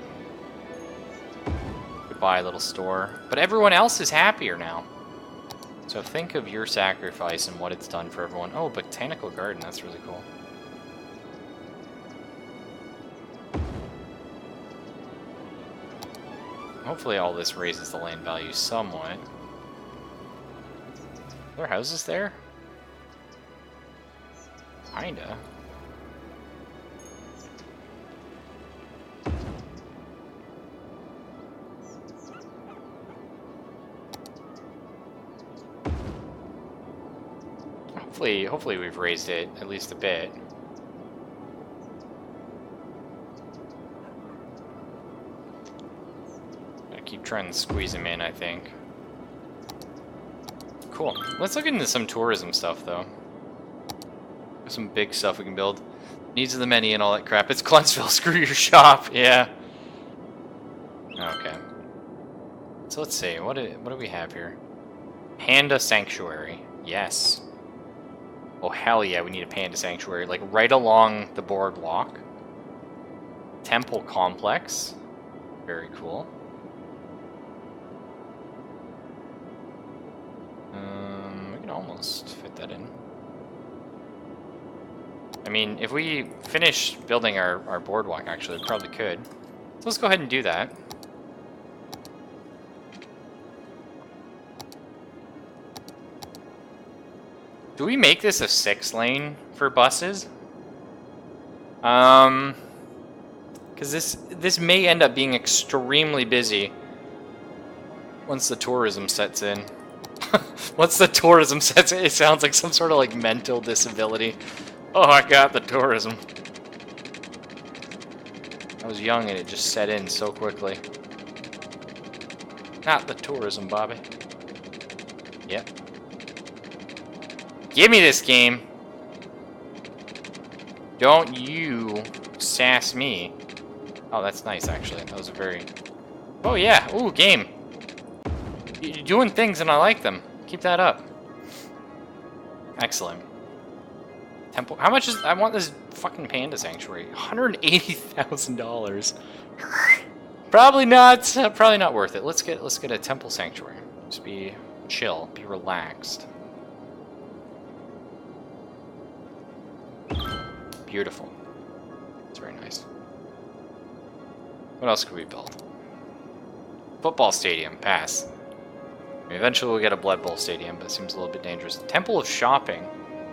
Goodbye, little store. But everyone else is happier now. So think of your sacrifice and what it's done for everyone. Oh, botanical garden, that's really cool. Hopefully all this raises the land value somewhat. Are there houses there? Kinda. Hopefully we've raised it at least a bit. Gotta keep trying to squeeze them in, I think. Cool. Let's look into some tourism stuff, though. There's some big stuff we can build. Needs of the many and all that crap. It's Clunsville. Screw your shop. Yeah. Okay. So let's see. What do we have here? Panda Sanctuary. Yes. Oh, hell yeah, we need a Panda Sanctuary. Like, right along the boardwalk. Temple Complex. Very cool. We can almost fit that in. I mean, if we finish building our boardwalk, actually, we probably could. So let's go ahead and do that. Do we make this a 6-lane for buses? Because this may end up being extremely busy once the tourism sets in. Once the tourism sets in, it sounds like some sort of like mental disability. Oh, I got the tourism. I was young and it just set in so quickly. Not the tourism, Bobby. Yep. Give me this game. Don't you sass me. Oh, that's nice, actually. That was a very... Oh, yeah. Ooh, game. You're doing things, and I like them. Keep that up. Excellent. Temple... How much is... I want this fucking Panda Sanctuary. $180,000. Probably not worth it. Let's get a Temple Sanctuary. Just be chill. Be relaxed. Beautiful. It's very nice. What else could we build? Football stadium. Pass. Eventually we'll get a Blood Bowl stadium, but it seems a little bit dangerous. Temple of Shopping.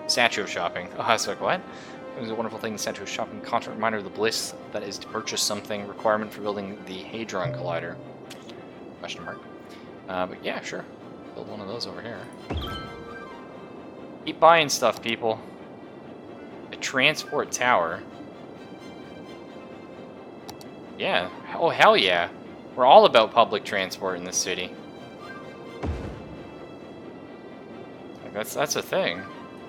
Statue of Shopping. Oh, I was like, what? It was a wonderful thing, the Statue of Shopping. Constant reminder of the bliss that is to purchase something. Requirement for building the Hadron Collider. Question mark. But yeah, sure. Build one of those over here. Keep buying stuff, people. A transport tower. Yeah. Oh, hell yeah. We're all about public transport in this city. Like, that's a thing.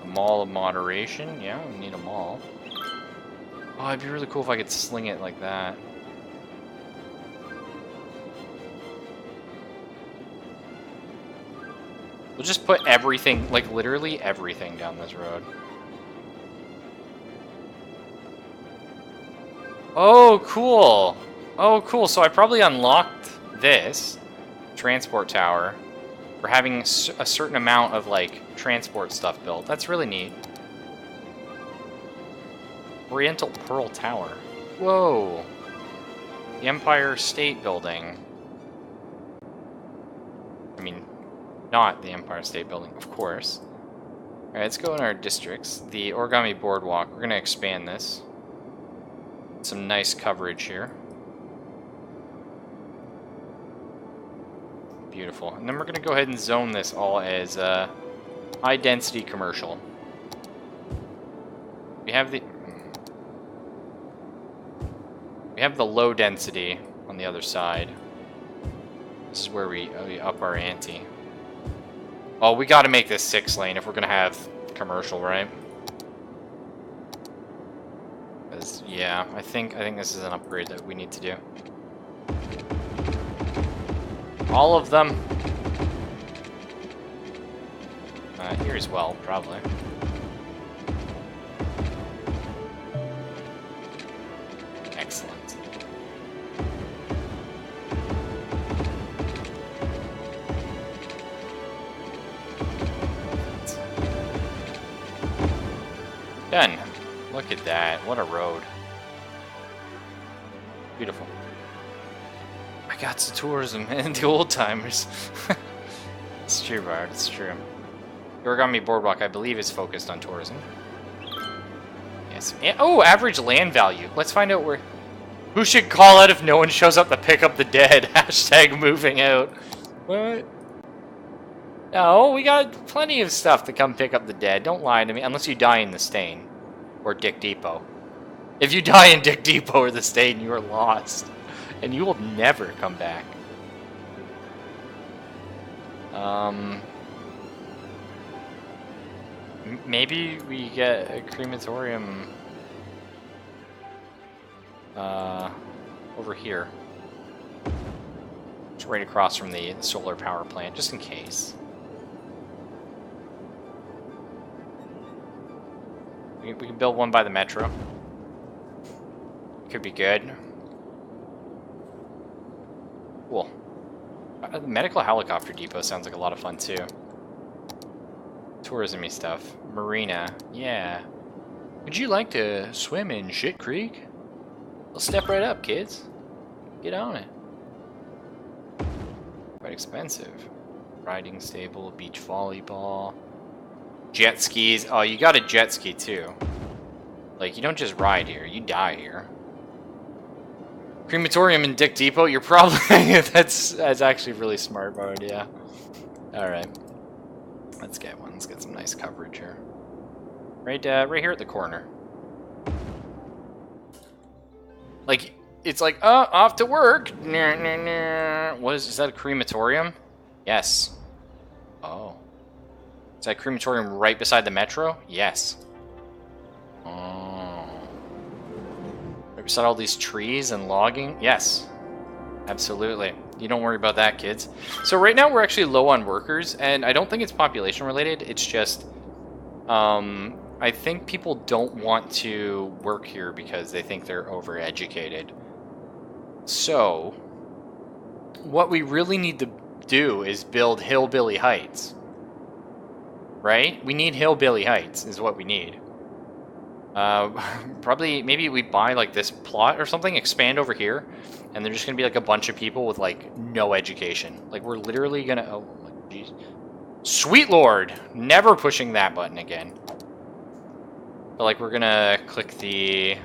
A mall of moderation. Yeah, we need a mall. Oh, it'd be really cool if I could sling it like that. We'll just put everything, like literally everything down this road. Oh, cool. Oh, cool. So I probably unlocked this transport tower for having a certain amount of, like, transport stuff built. That's really neat. Oriental Pearl Tower. Whoa. The Empire State Building. I mean, not the Empire State Building, of course. Alright, let's go in our districts. The Origami Boardwalk. We're going to expand this. Some nice coverage here. Beautiful. And then we're going to go ahead and zone this all as high density commercial. We have the low density on the other side. This is where we up our ante. Oh, we got to make this 6-lane if we're going to have commercial, right? Yeah, I think this is an upgrade that we need to do. All of them. Here as well, probably. Excellent. Done. Look at that. What a road. Beautiful. I got the tourism and the old timers. It's true, Bard. It's true. The Origami Boardwalk, I believe, is focused on tourism. Yes. And, oh, average land value. Let's find out where. Who should call out if no one shows up to pick up the dead? Hashtag moving out. What? No, we got plenty of stuff to come pick up the dead. Don't lie to me, unless you die in the stain. Or Dick Depot. If you die in Dick Depot or the stain, you are lost. And you will never come back. Maybe we get a crematorium over here. It's right across from the solar power plant, just in case. We can build one by the metro. Could be good. Cool. The medical helicopter depot sounds like a lot of fun too. Tourism-y stuff. Marina. Yeah. Would you like to swim in Shit Creek? Well, step right up, kids. Get on it. Quite expensive. Riding stable, beach volleyball. Jet skis. Oh, you got a jet ski too. Like, you don't just ride here, you die here. Crematorium in Dick Depot, you're probably... that's actually really smart, Bard, yeah. Alright. Let's get one. Let's get some nice coverage here. Right here at the corner. Like, it's like, oh, off to work. What is that a crematorium? Yes. Oh. Is that crematorium right beside the metro? Yes. Oh. Right beside all these trees and logging? Yes. Absolutely. You don't worry about that, kids. So right now we're actually low on workers, and I don't think it's population related. It's just, I think people don't want to work here because they think they're overeducated. So, what we really need to do is build Hillbilly Heights. Right? We need Hillbilly Heights is what we need. Probably, maybe we buy like this plot or something, expand over here, and there's just gonna be like a bunch of people with like no education. Like we're literally gonna, oh, Jeez. Sweet Lord! Never pushing that button again. But like we're gonna click the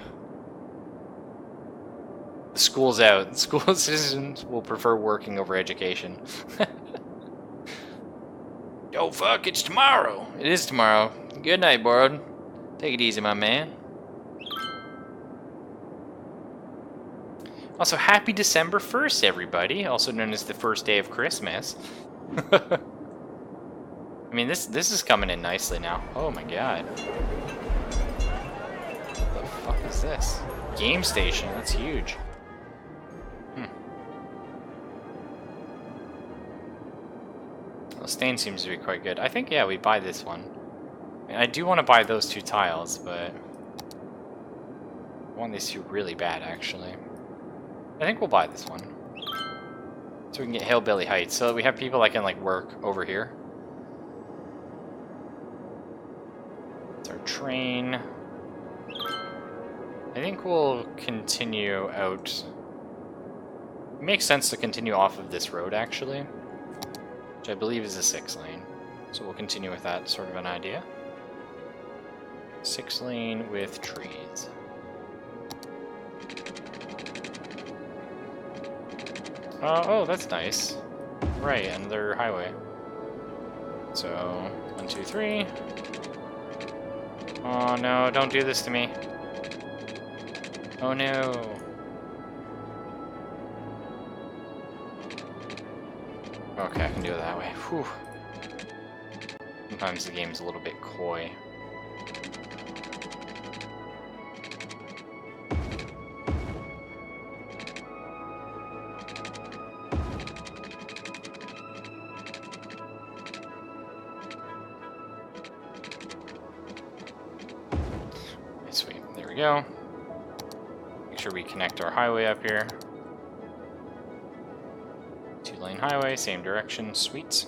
school's out. School citizens will prefer working over education. Oh fuck, it's tomorrow. It is tomorrow. Good night, bud. Take it easy, my man. Also, happy December 1st, everybody. Also known as the first day of Christmas. I mean, this is coming in nicely now. Oh my god. What the fuck is this? Game station, that's huge. Well, stain seems to be quite good. I think, yeah, we buy this one. I mean, I do want to buy those 2 tiles, but I want these 2 really bad, actually. I think we'll buy this one. So we can get Hillbilly Heights, so that we have people that can, like, work over here. It's our train. I think we'll continue out. It makes sense to continue off of this road, actually. Which I believe is a 6-lane. So we'll continue with that sort of an idea. 6-lane with trees. Oh, that's nice. Right, another highway. So, 1, 2, 3. Oh no, don't do this to me. Oh no. Okay, I can do it that way. Whew. Sometimes the game's a little bit coy. Sweet, there we go. Make sure we connect our highway up here. 2-lane highway, same direction, sweet.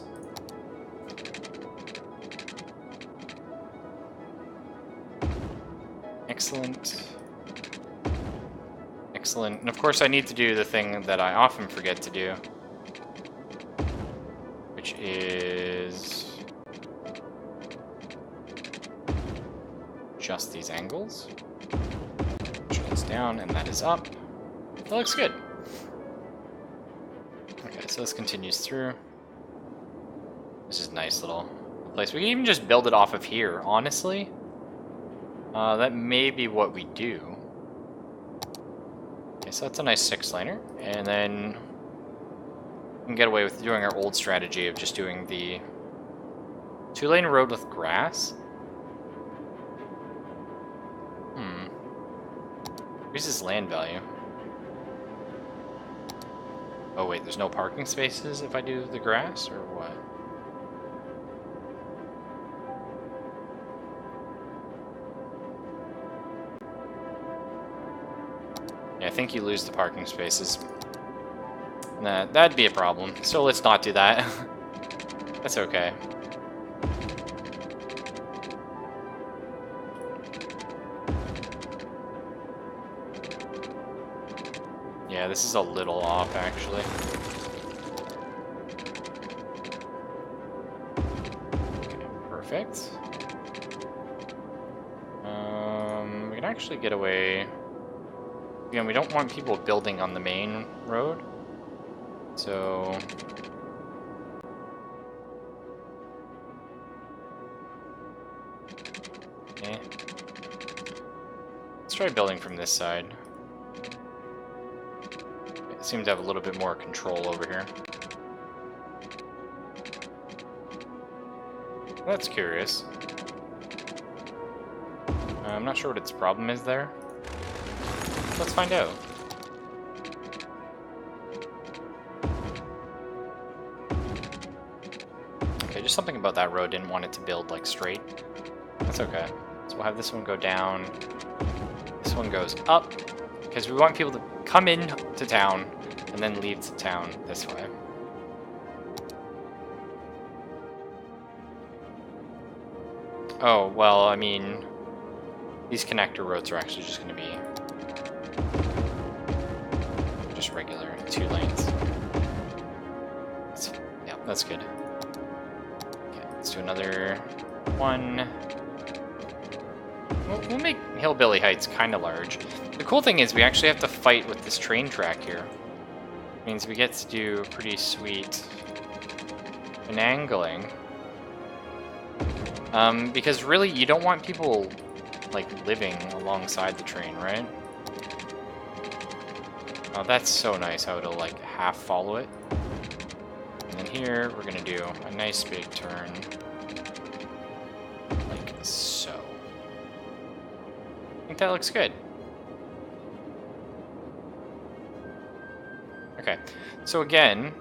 Excellent. Excellent. And of course I need to do the thing that I often forget to do, which is adjust these angles. Which is down and that is up. That looks good. Okay, so this continues through. This is a nice little place. We can even just build it off of here, honestly. That may be what we do. Okay, so that's a nice 6-laner. And then we can get away with doing our old strategy of just doing the 2-lane road with grass. Increases land value. Oh wait, there's no parking spaces if I do the grass, or what? Yeah, I think you lose the parking spaces. Nah, that'd be a problem. So let's not do that. That's okay. Yeah, this is a little off, actually. Okay, perfect. We can actually get away. Again, we don't want people building on the main road, so okay. Let's try building from this side. Seem to have a little bit more control over here. That's curious. I'm not sure what its problem is there. Let's find out. Okay, just something about that road didn't want it to build like straight. That's okay. So we'll have this one go down. This one goes up. Because we want people to come in to town and then leave to town this way. Oh, well, I mean, these connector roads are actually just going to be just regular 2 lanes. Yeah, that's good. let's do another one. We'll make Hillbilly Heights kind of large. The cool thing is we actually have to fight with this train track here. Means we get to do pretty sweet finagling. Because really, you don't want people, like, living alongside the train, right? Oh, that's so nice how it'll, like, half follow it. And then here, we're gonna do a nice big turn. Like so. I think that looks good. Okay, so again,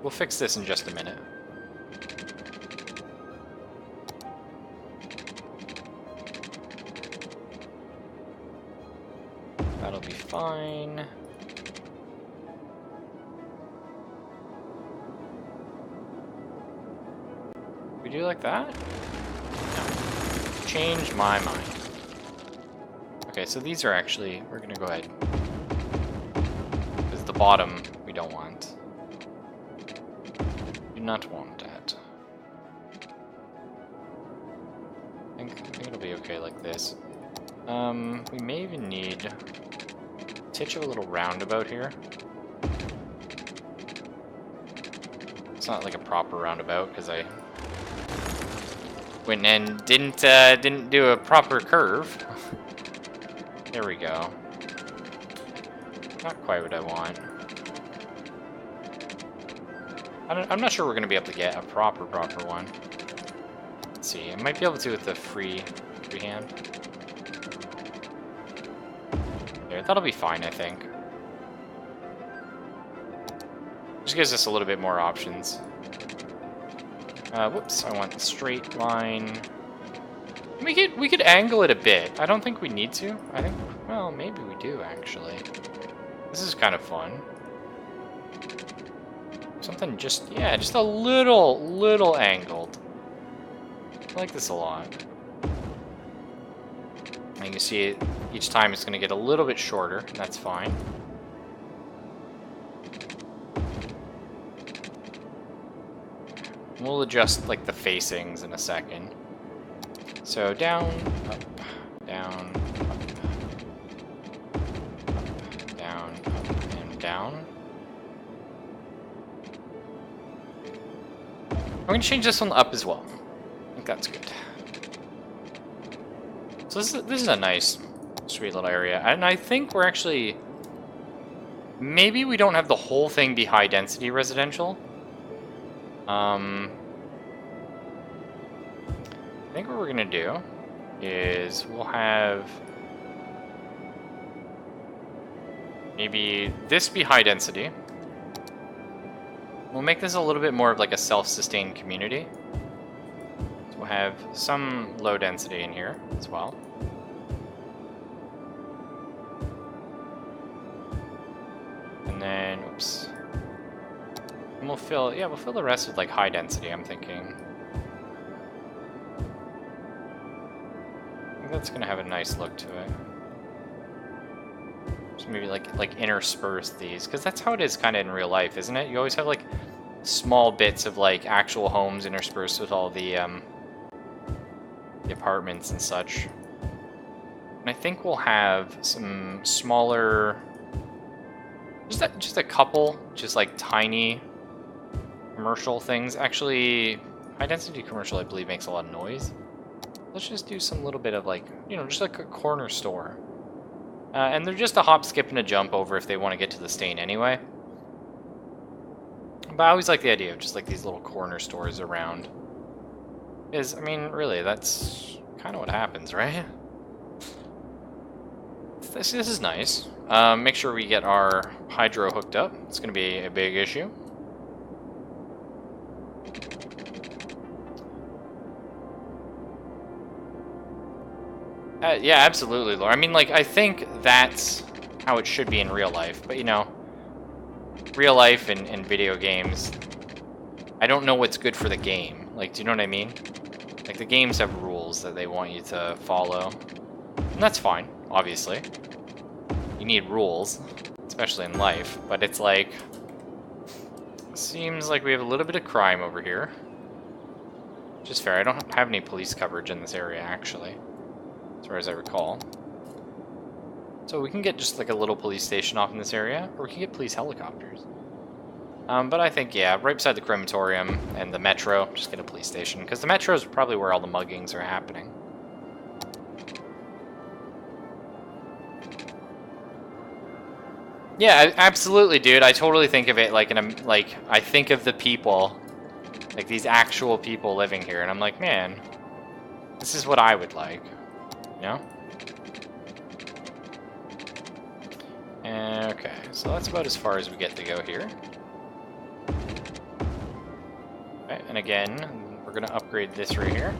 we'll fix this in just a minute. That'll be fine. We do like that? No. Changed my mind. Okay, so these are actually, we're gonna go ahead. Because the bottom, we don't want. Do not want that. I think it'll be okay like this. We may even need a titch of a little roundabout here. It's not like a proper roundabout because I went and didn't do a proper curve. There we go. Not quite what I want. I'm not sure we're gonna be able to get a proper one. Let's see. I might be able to with the freehand. There, that'll be fine, I think. Just gives us a little bit more options. Whoops, I want straight line. We could angle it a bit. I don't think we need to. I think, well, maybe we do, actually. This is kind of fun. Something just, yeah, just a little angled. I like this a lot. And you can see each time it's going to get a little bit shorter, and that's fine. We'll adjust like the facings in a second. So down, up, down, up, down, up, and down. I'm going to change this one up as well. I think that's good. So this is a nice, sweet little area. And I think we're actually... Maybe we don't have the whole thing be high density residential. I think what we're going to do is we'll have... Maybe this be high density. We'll make this a little bit more of like a self-sustained community. So we'll have some low density in here as well. And then, oops. And we'll fill the rest with like high density, I'm thinking. I think that's gonna have a nice look to it. Just maybe like intersperse these, because that's how it is kind of in real life, isn't it? You always have like small bits of like actual homes interspersed with all the apartments and such. And I think we'll have some smaller, just a couple, just like tiny commercial things. Actually, high density commercial, I believe, makes a lot of noise. Let's just do some little bit of like, you know, just like a corner store. And they're just a hop, skip, and a jump over if they want to get to the stain anyway. But I always like the idea of just like these little corner stores around. Because, I mean, really, that's kind of what happens, right? This is nice. Make sure we get our hydro hooked up. It's going to be a big issue. Yeah, absolutely, Laura. I mean, like, I think that's how it should be in real life. But, you know, real life and video games, I don't know what's good for the game. Like, do you know what I mean? Like, the games have rules that they want you to follow. And that's fine, obviously. You need rules, especially in life. But it's like, Seems like we have a little bit of crime over here. Which is fair. I don't have any police coverage in this area, actually. As far as I recall. So we can get just like a little police station off in this area, or we can get police helicopters. But I think, yeah, right beside the crematorium and the metro, just get a police station. Because the metro is probably where all the muggings are happening. Yeah, absolutely, dude. I totally think of it like I think of the people, like these actual people living here, and I'm like, man, this is what I would like, you know? Okay, so that's about as far as we get to go here. Okay, and again, we're gonna upgrade this right here.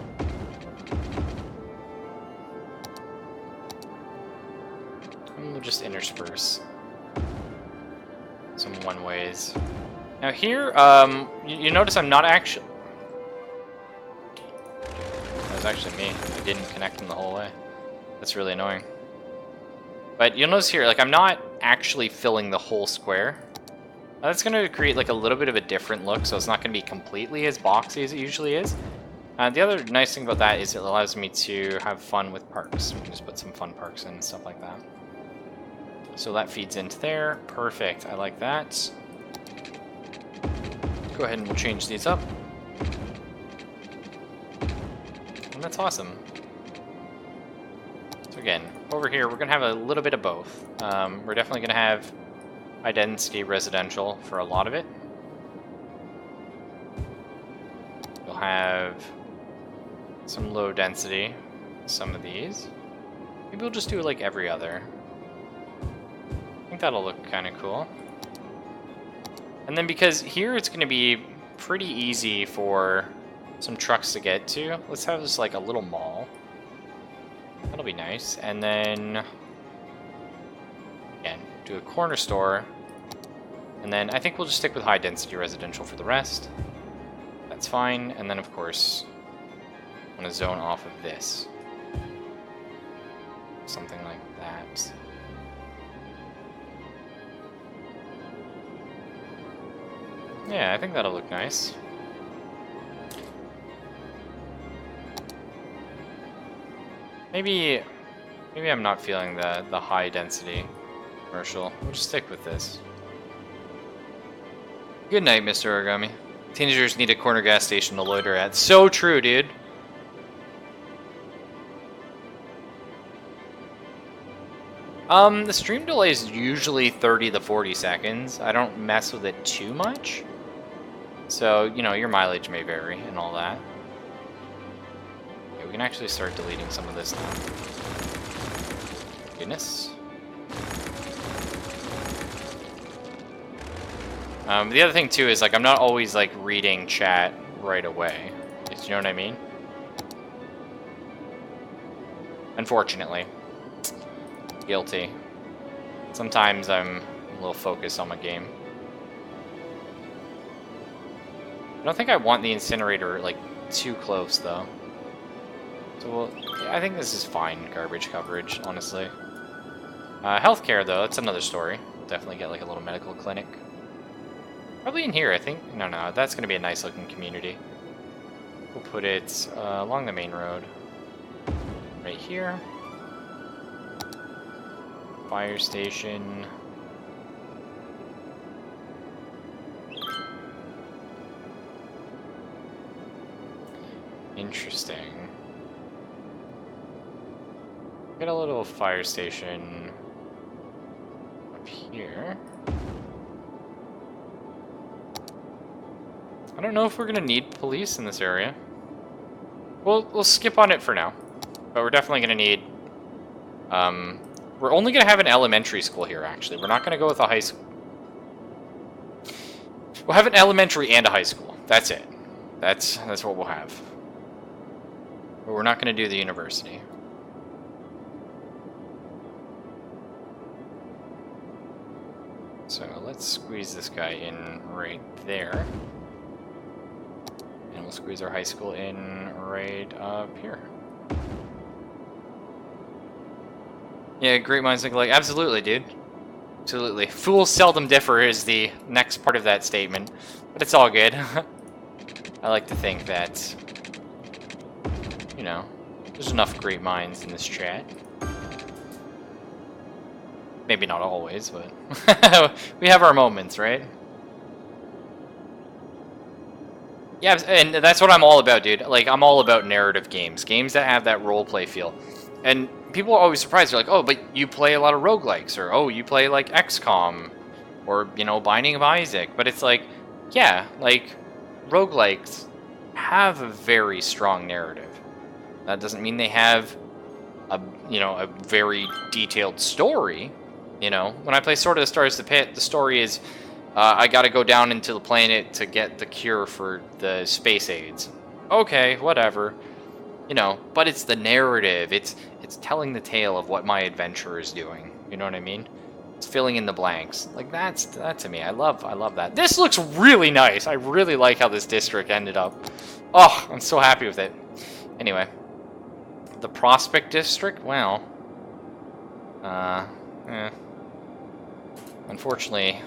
And we'll just intersperse some one-ways. Now here, you notice I'm not actually... That was actually me. I didn't connect them the whole way. That's really annoying. But you'll notice here, like, I'm not actually filling the whole square. That's going to create, like, a little bit of a different look, so it's not going to be completely as boxy as it usually is. The other nice thing about that is it allows me to have fun with parks. We can just put some fun parks in and stuff like that. So that feeds into there. Perfect. I like that. Go ahead and we'll change these up. And that's awesome. So again, over here, we're going to have a little bit of both. We're definitely going to have high-density residential for a lot of it. You'll have some low-density, some of these. Maybe we'll just do like every other. I think that'll look kind of cool. And then because here it's going to be pretty easy for some trucks to get to, let's have this like a little mall. That'll be nice. And then, again, do a corner store. And then I think we'll just stick with high density residential for the rest. That's fine. And then, of course, I'm going to zone off of this. Something like that. Yeah, I think that'll look nice. Maybe I'm not feeling the high density commercial. We'll just stick with this. Good night, Mr. Origami. Teenagers need a corner gas station to loiter at. So true, dude. The stream delay is usually 30 to 40 seconds. I don't mess with it too much. So, you know, your mileage may vary and all that. Okay, we can actually start deleting some of this now. Goodness. The other thing, too, is, like, I'm not always, like, reading chat right away. You know what I mean? Unfortunately. Guilty. Sometimes I'm a little focused on my game. I don't think I want the incinerator, like, too close, though. So, yeah, I think this is fine garbage coverage, honestly. Healthcare, though, that's another story. Definitely get, like, a little medical clinic. Probably in here, I think. No, that's going to be a nice-looking community. We'll put it along the main road. Right here. Fire station. Interesting. Get a little fire station up here. I don't know if we're gonna need police in this area. We'll skip on it for now, but we're definitely gonna need. We're only gonna have an elementary school here. Actually, we're not gonna go with a high school. We'll have an elementary and a high school. That's it. That's what we'll have. But we're not gonna do the university. So let's squeeze this guy in right there. And we'll squeeze our high school in right up here. Yeah, great minds think alike. Absolutely, dude. Absolutely. Fools seldom differ is the next part of that statement. But it's all good. I like to think that, you know, there's enough great minds in this chat. Maybe not always, but we have our moments, right? Yeah, and that's what I'm all about, dude. Like, I'm all about narrative games. Games that have that roleplay feel. And people are always surprised. They're like, oh, but you play a lot of roguelikes, or, oh, you play, like, XCOM, or, you know, Binding of Isaac. But it's like, yeah, like, roguelikes have a very strong narrative. That doesn't mean they have a, you know, a very detailed story. You know, when I play Sword of the Stars, the Pit, the story is, I gotta go down into the planet to get the cure for the space AIDS. Okay, whatever. You know, but it's the narrative. It's telling the tale of what my adventure is doing. You know what I mean? It's filling in the blanks. Like, that to me. I love that. This looks really nice. I really like how this district ended up. Oh, I'm so happy with it. Anyway, the Prospect District. Well, unfortunately,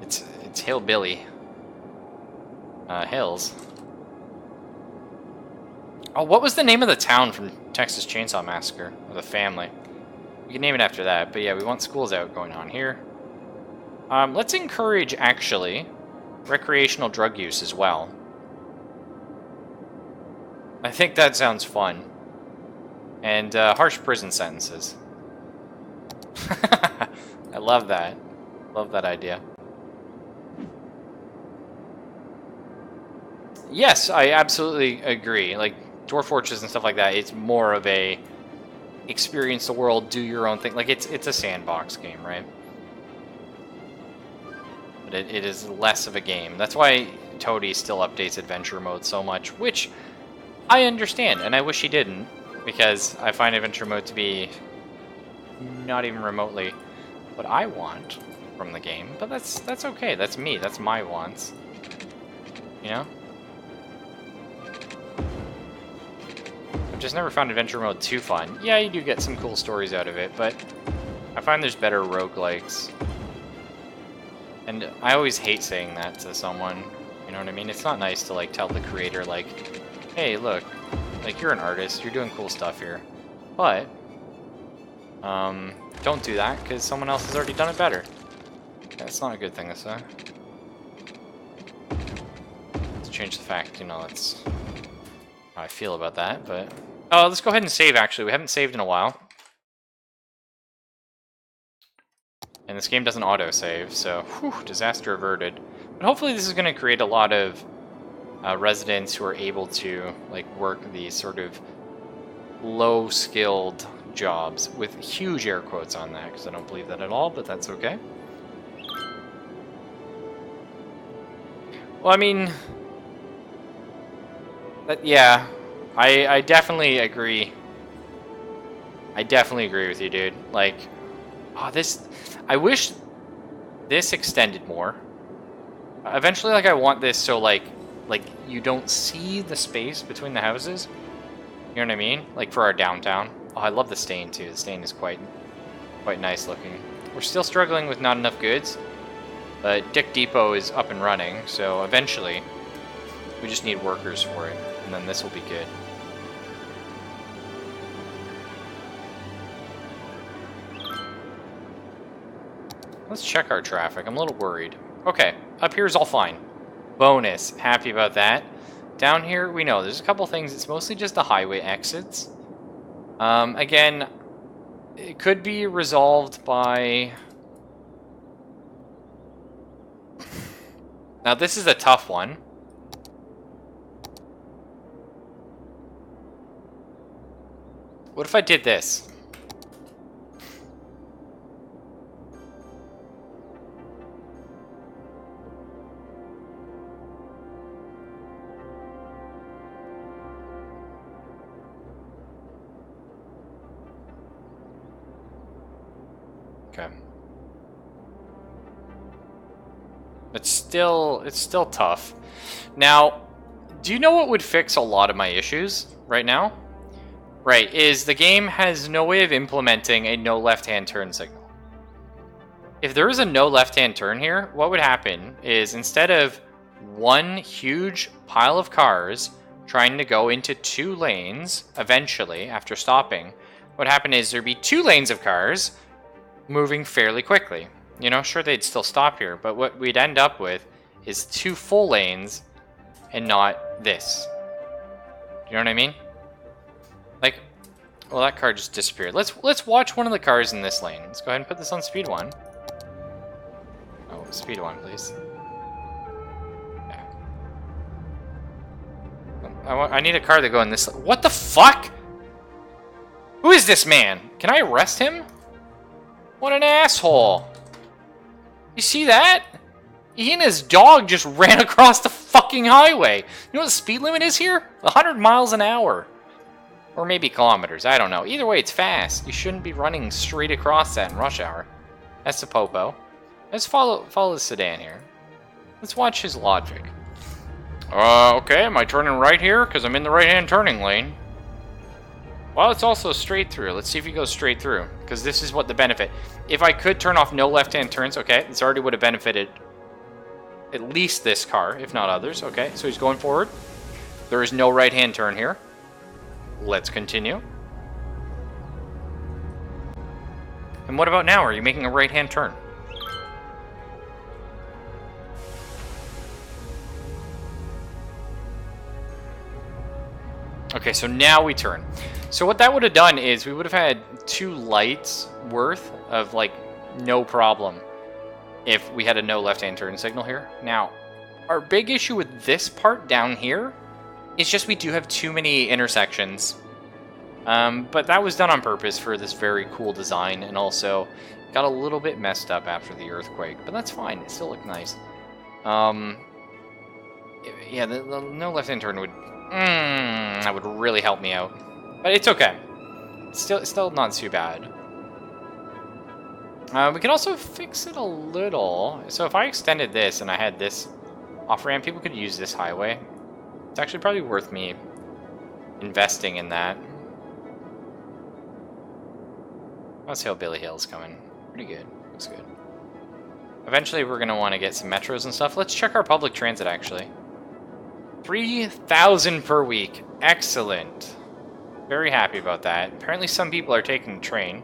it's hillbilly hills. Oh, what was the name of the town from Texas Chainsaw Massacre? Or the family? We can name it after that, but yeah, we want schools out going on here. Let's encourage, actually, recreational drug use as well. I think that sounds fun. And harsh prison sentences. I love that. Love that idea. Yes, I absolutely agree. Like, Dwarf Fortress and stuff like that, it's more of a experience the world, do your own thing. Like, it's a sandbox game, right? But it is less of a game. That's why Toady still updates adventure mode so much, which I understand, and I wish he didn't, because I find adventure mode to be not even remotely what I want from the game. But that's okay. That's me. That's my wants. You know? I've just never found adventure mode too fun. Yeah, you do get some cool stories out of it, but I find there's better roguelikes. And I always hate saying that to someone. You know what I mean? It's not nice to, like, tell the creator, like, hey, look, like, you're an artist, you're doing cool stuff here. But, don't do that, because someone else has already done it better. That's not a good thing to say. Let's change the fact, you know, that's how I feel about that, but... Oh, let's go ahead and save, actually. We haven't saved in a while. And this game doesn't auto-save, so, whew, disaster averted. But hopefully this is going to create a lot of residents who are able to, like, work these sort of low-skilled jobs, with huge air quotes on that, because I don't believe that at all, but that's okay. Well, I mean... But, yeah... I definitely agree. I definitely agree with you, dude. Like, oh, this... I wish this extended more. Eventually, like, I want this so, like you don't see the space between the houses. You know what I mean? Like, for our downtown. Oh, I love the stain, too. The stain is quite nice looking. We're still struggling with not enough goods, but Dick Depot is up and running, so eventually we just need workers for it, and then this will be good. Let's check our traffic. I'm a little worried. Okay, up here is all fine. Bonus. Happy about that. Down here, we know there's a couple things. It's mostly just the highway exits. Again, it could be resolved by... Now, this is a tough one. What if I did this? Okay. It's still tough. Now, do you know what would fix a lot of my issues right now? Right, is the game has no way of implementing a no left-hand turn signal. If there was a no left-hand turn here, what would happen is instead of one huge pile of cars trying to go into 2 lanes eventually after stopping, what would happen is there'd be 2 lanes of cars moving fairly quickly. You know, sure, they'd still stop here, but what we'd end up with is 2 full lanes and not this. You know what I mean? Like, well, that car just disappeared. Let's watch one of the cars in this lane. Let's go ahead and put this on speed 1. Oh, speed 1, please. Yeah. I need a car to go in this. What the fuck? Who is this man? Can I arrest him? What an asshole. You see that? He and his dog just ran across the fucking highway. You know what the speed limit is here? 100 miles an hour. Or maybe kilometers, I don't know. Either way, it's fast. You shouldn't be running straight across that in rush hour. That's the popo. Let's follow the sedan here. Let's watch his logic. Okay, am I turning right here? Because I'm in the right-hand turning lane. Well, it's also straight through. Let's see if he goes straight through. Because this is what the benefit. If I could turn off no left-hand turns, okay, this already would have benefited at least this car, if not others. Okay, so he's going forward. There is no right-hand turn here. Let's continue. And what about now? Are you making a right-hand turn? Okay, so now we turn. So what that would have done is we would have had 2 lights worth of, like, no problem if we had a no left-hand turn signal here. Now, our big issue with this part down here is just we do have too many intersections. But that was done on purpose for this very cool design, and also got a little bit messed up after the earthquake, but that's fine. It still looked nice. Yeah, the no left-hand turn would... that would really help me out. But it's okay. It's still not too bad. We can also fix it a little. So if I extended this and I had this off-ramp, people could use this highway. It's actually probably worth me investing in that. Let's Hillbilly Hill's coming. Pretty good. Looks good. Eventually we're going to want to get some metros and stuff. Let's check our public transit, actually. 3,000 per week. Excellent. Very happy about that. Apparently some people are taking the train.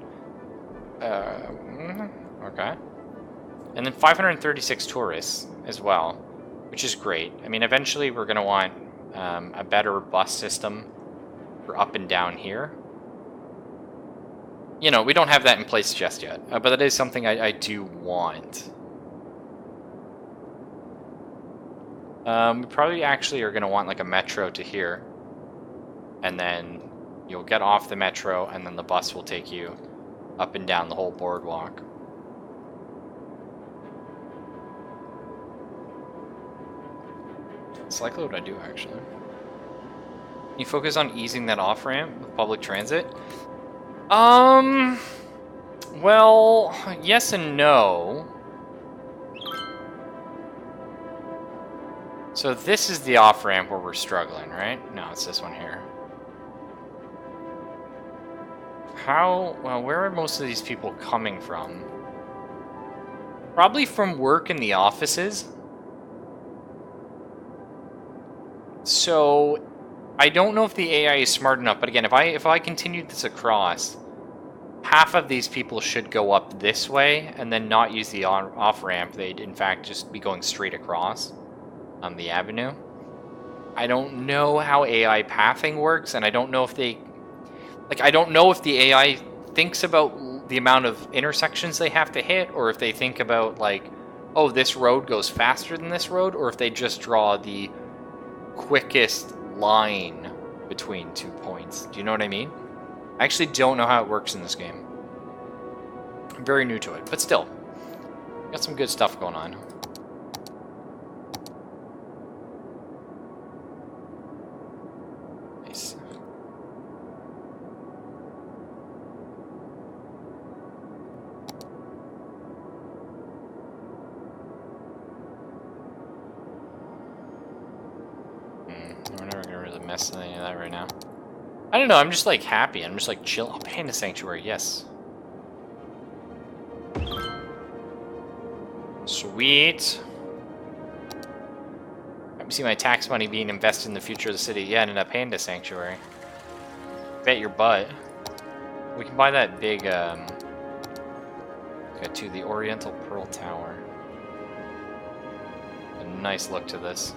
Okay. And then 536 tourists as well, which is great. I mean, eventually we're going to want a better bus system for up and down here. You know, we don't have that in place just yet, but that is something I do want. We probably actually are going to want like a metro to here. And then you'll get off the metro, and then the bus will take you up and down the whole boardwalk. It's likely what I do, actually. You focus on easing that off-ramp with public transit? Well, yes and no. So this is the off-ramp where we're struggling, right? No, it's this one here. Well, where are most of these people coming from? Probably from work in the offices. So, I don't know if the AI is smart enough, but again, if I continued this across, half of these people should go up this way and then not use the off-ramp. They'd, in fact, just be going straight across on the avenue. I don't know how AI pathing works, and I don't know if they... Like, I don't know if the AI thinks about the amount of intersections they have to hit, or if they think about, like, oh, this road goes faster than this road, or if they just draw the quickest line between 2 points. Do you know what I mean? I actually don't know how it works in this game. I'm very new to it, but still. Got some good stuff going on. Nice. We're never gonna really mess with any of that right now. I don't know, I'm just like happy. I'm just like chill. Oh, Panda Sanctuary, yes. Sweet. I see my tax money being invested in the future of the city. Yeah, and in a panda sanctuary. Bet your butt. We can buy that big, okay, to the Oriental Pearl Tower. A nice look to this.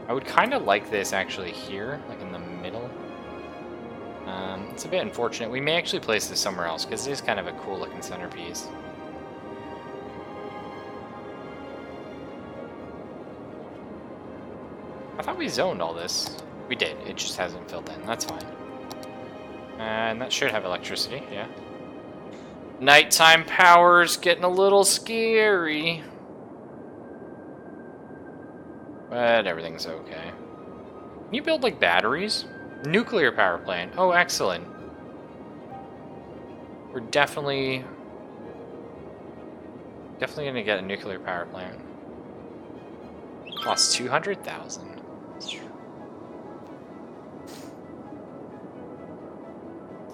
I would kind of like this actually here, like in the middle. It's a bit unfortunate. We may actually place this somewhere else because it is kind of a cool looking centerpiece. I thought we zoned all this. We did. It just hasn't filled in. That's fine. And that should have electricity, yeah. Nighttime power's getting a little scary. But everything's okay. Can you build, like, batteries? Nuclear power plant. Oh, excellent. We're definitely gonna get a nuclear power plant. Costs 200,000.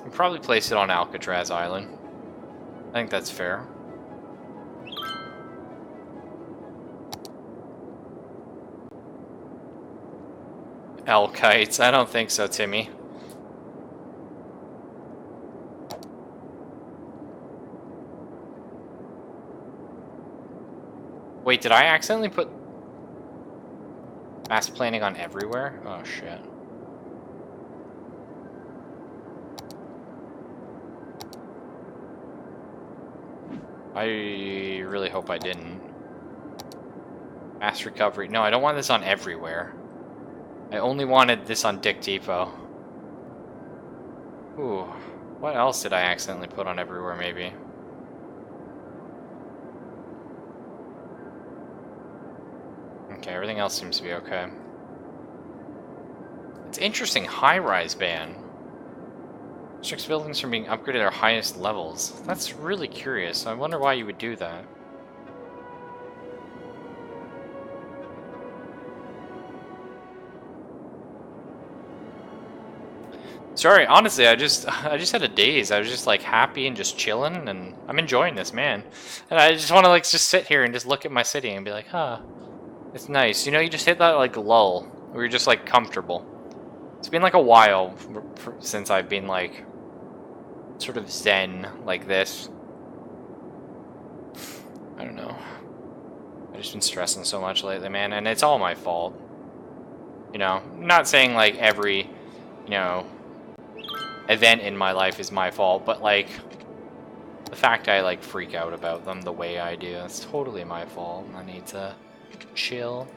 We'll probably place it on Alcatraz Island. I think that's fair. L-kites? I don't think so, Timmy. Wait, did I accidentally put mass planning on everywhere? Oh, shit. I really hope I didn't. Mass recovery. No, I don't want this on everywhere. I only wanted this on Dick Depot. Ooh. What else did I accidentally put on everywhere, maybe? Okay, everything else seems to be okay. It's interesting, high-rise ban. Restricts buildings from being upgraded at their highest levels. That's really curious. I wonder why you would do that. Sorry, honestly, I just had a daze. I was just like happy and just chilling, and I'm enjoying this, man. And I just want to like just sit here and just look at my city and be like, huh, it's nice. You know, you just hit that like lull where you're just like comfortable. It's been like a while since I've been like sort of zen like this. I don't know. I've just been stressing so much lately, man, and it's all my fault. You know, I'm not saying like every, you know, event in my life is my fault, but like the fact I like freak out about them the way I do, it's totally my fault. I need to chill.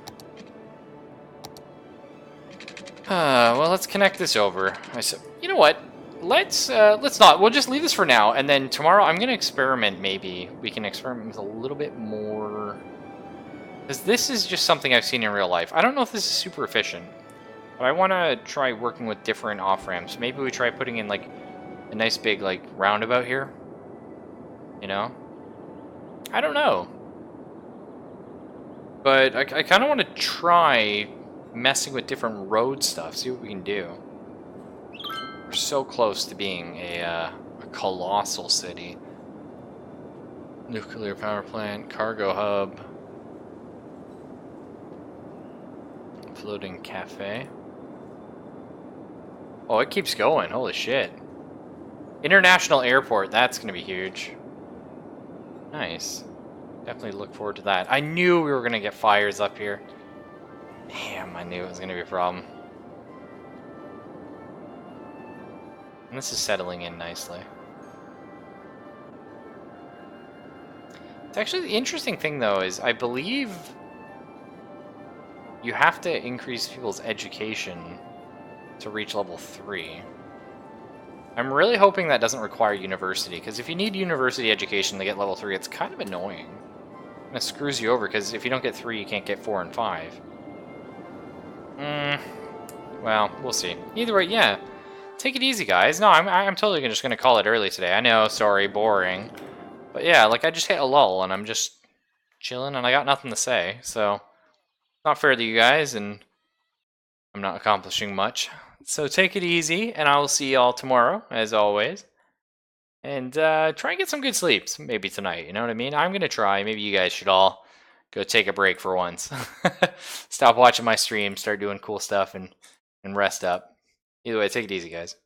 Well, let's connect this over. You know what? Let's not. We'll just leave this for now, and then tomorrow I'm gonna experiment. Maybe we can experiment with a little bit more, because this is just something I've seen in real life. I don't know if this is super efficient, but I want to try working with different off-ramps. Maybe we try putting in like a nice big like roundabout here. You know? I don't know, but I kind of want to try messing with different road stuff. See what we can do. We're so close to being a colossal city. Nuclear power plant, cargo hub, floating cafe. Oh, it keeps going. Holy shit. International airport. That's going to be huge. Nice. Definitely look forward to that. I knew we were going to get fires up here. Damn, I knew it was going to be a problem. And this is settling in nicely. It's actually the interesting thing, though, is I believe you have to increase people's education to reach level 3. I'm really hoping that doesn't require university, because if you need university education to get level 3, it's kind of annoying. And it screws you over, because if you don't get 3, you can't get 4 and 5. Well, we'll see. Either way, yeah. Take it easy, guys. No, I'm totally just going to call it early today. I know, sorry, boring. But yeah, like, I just hit a lull, and I'm just chilling, and I got nothing to say, so... Not fair to you guys, and I'm not accomplishing much. So take it easy, and I will see y'all tomorrow, as always. and try and get some good sleeps maybe tonight. You know what I mean? I'm gonna try. Maybe you guys should all go take a break for once. Stop watching my stream, start doing cool stuff, and rest up. Either way, take it easy, guys.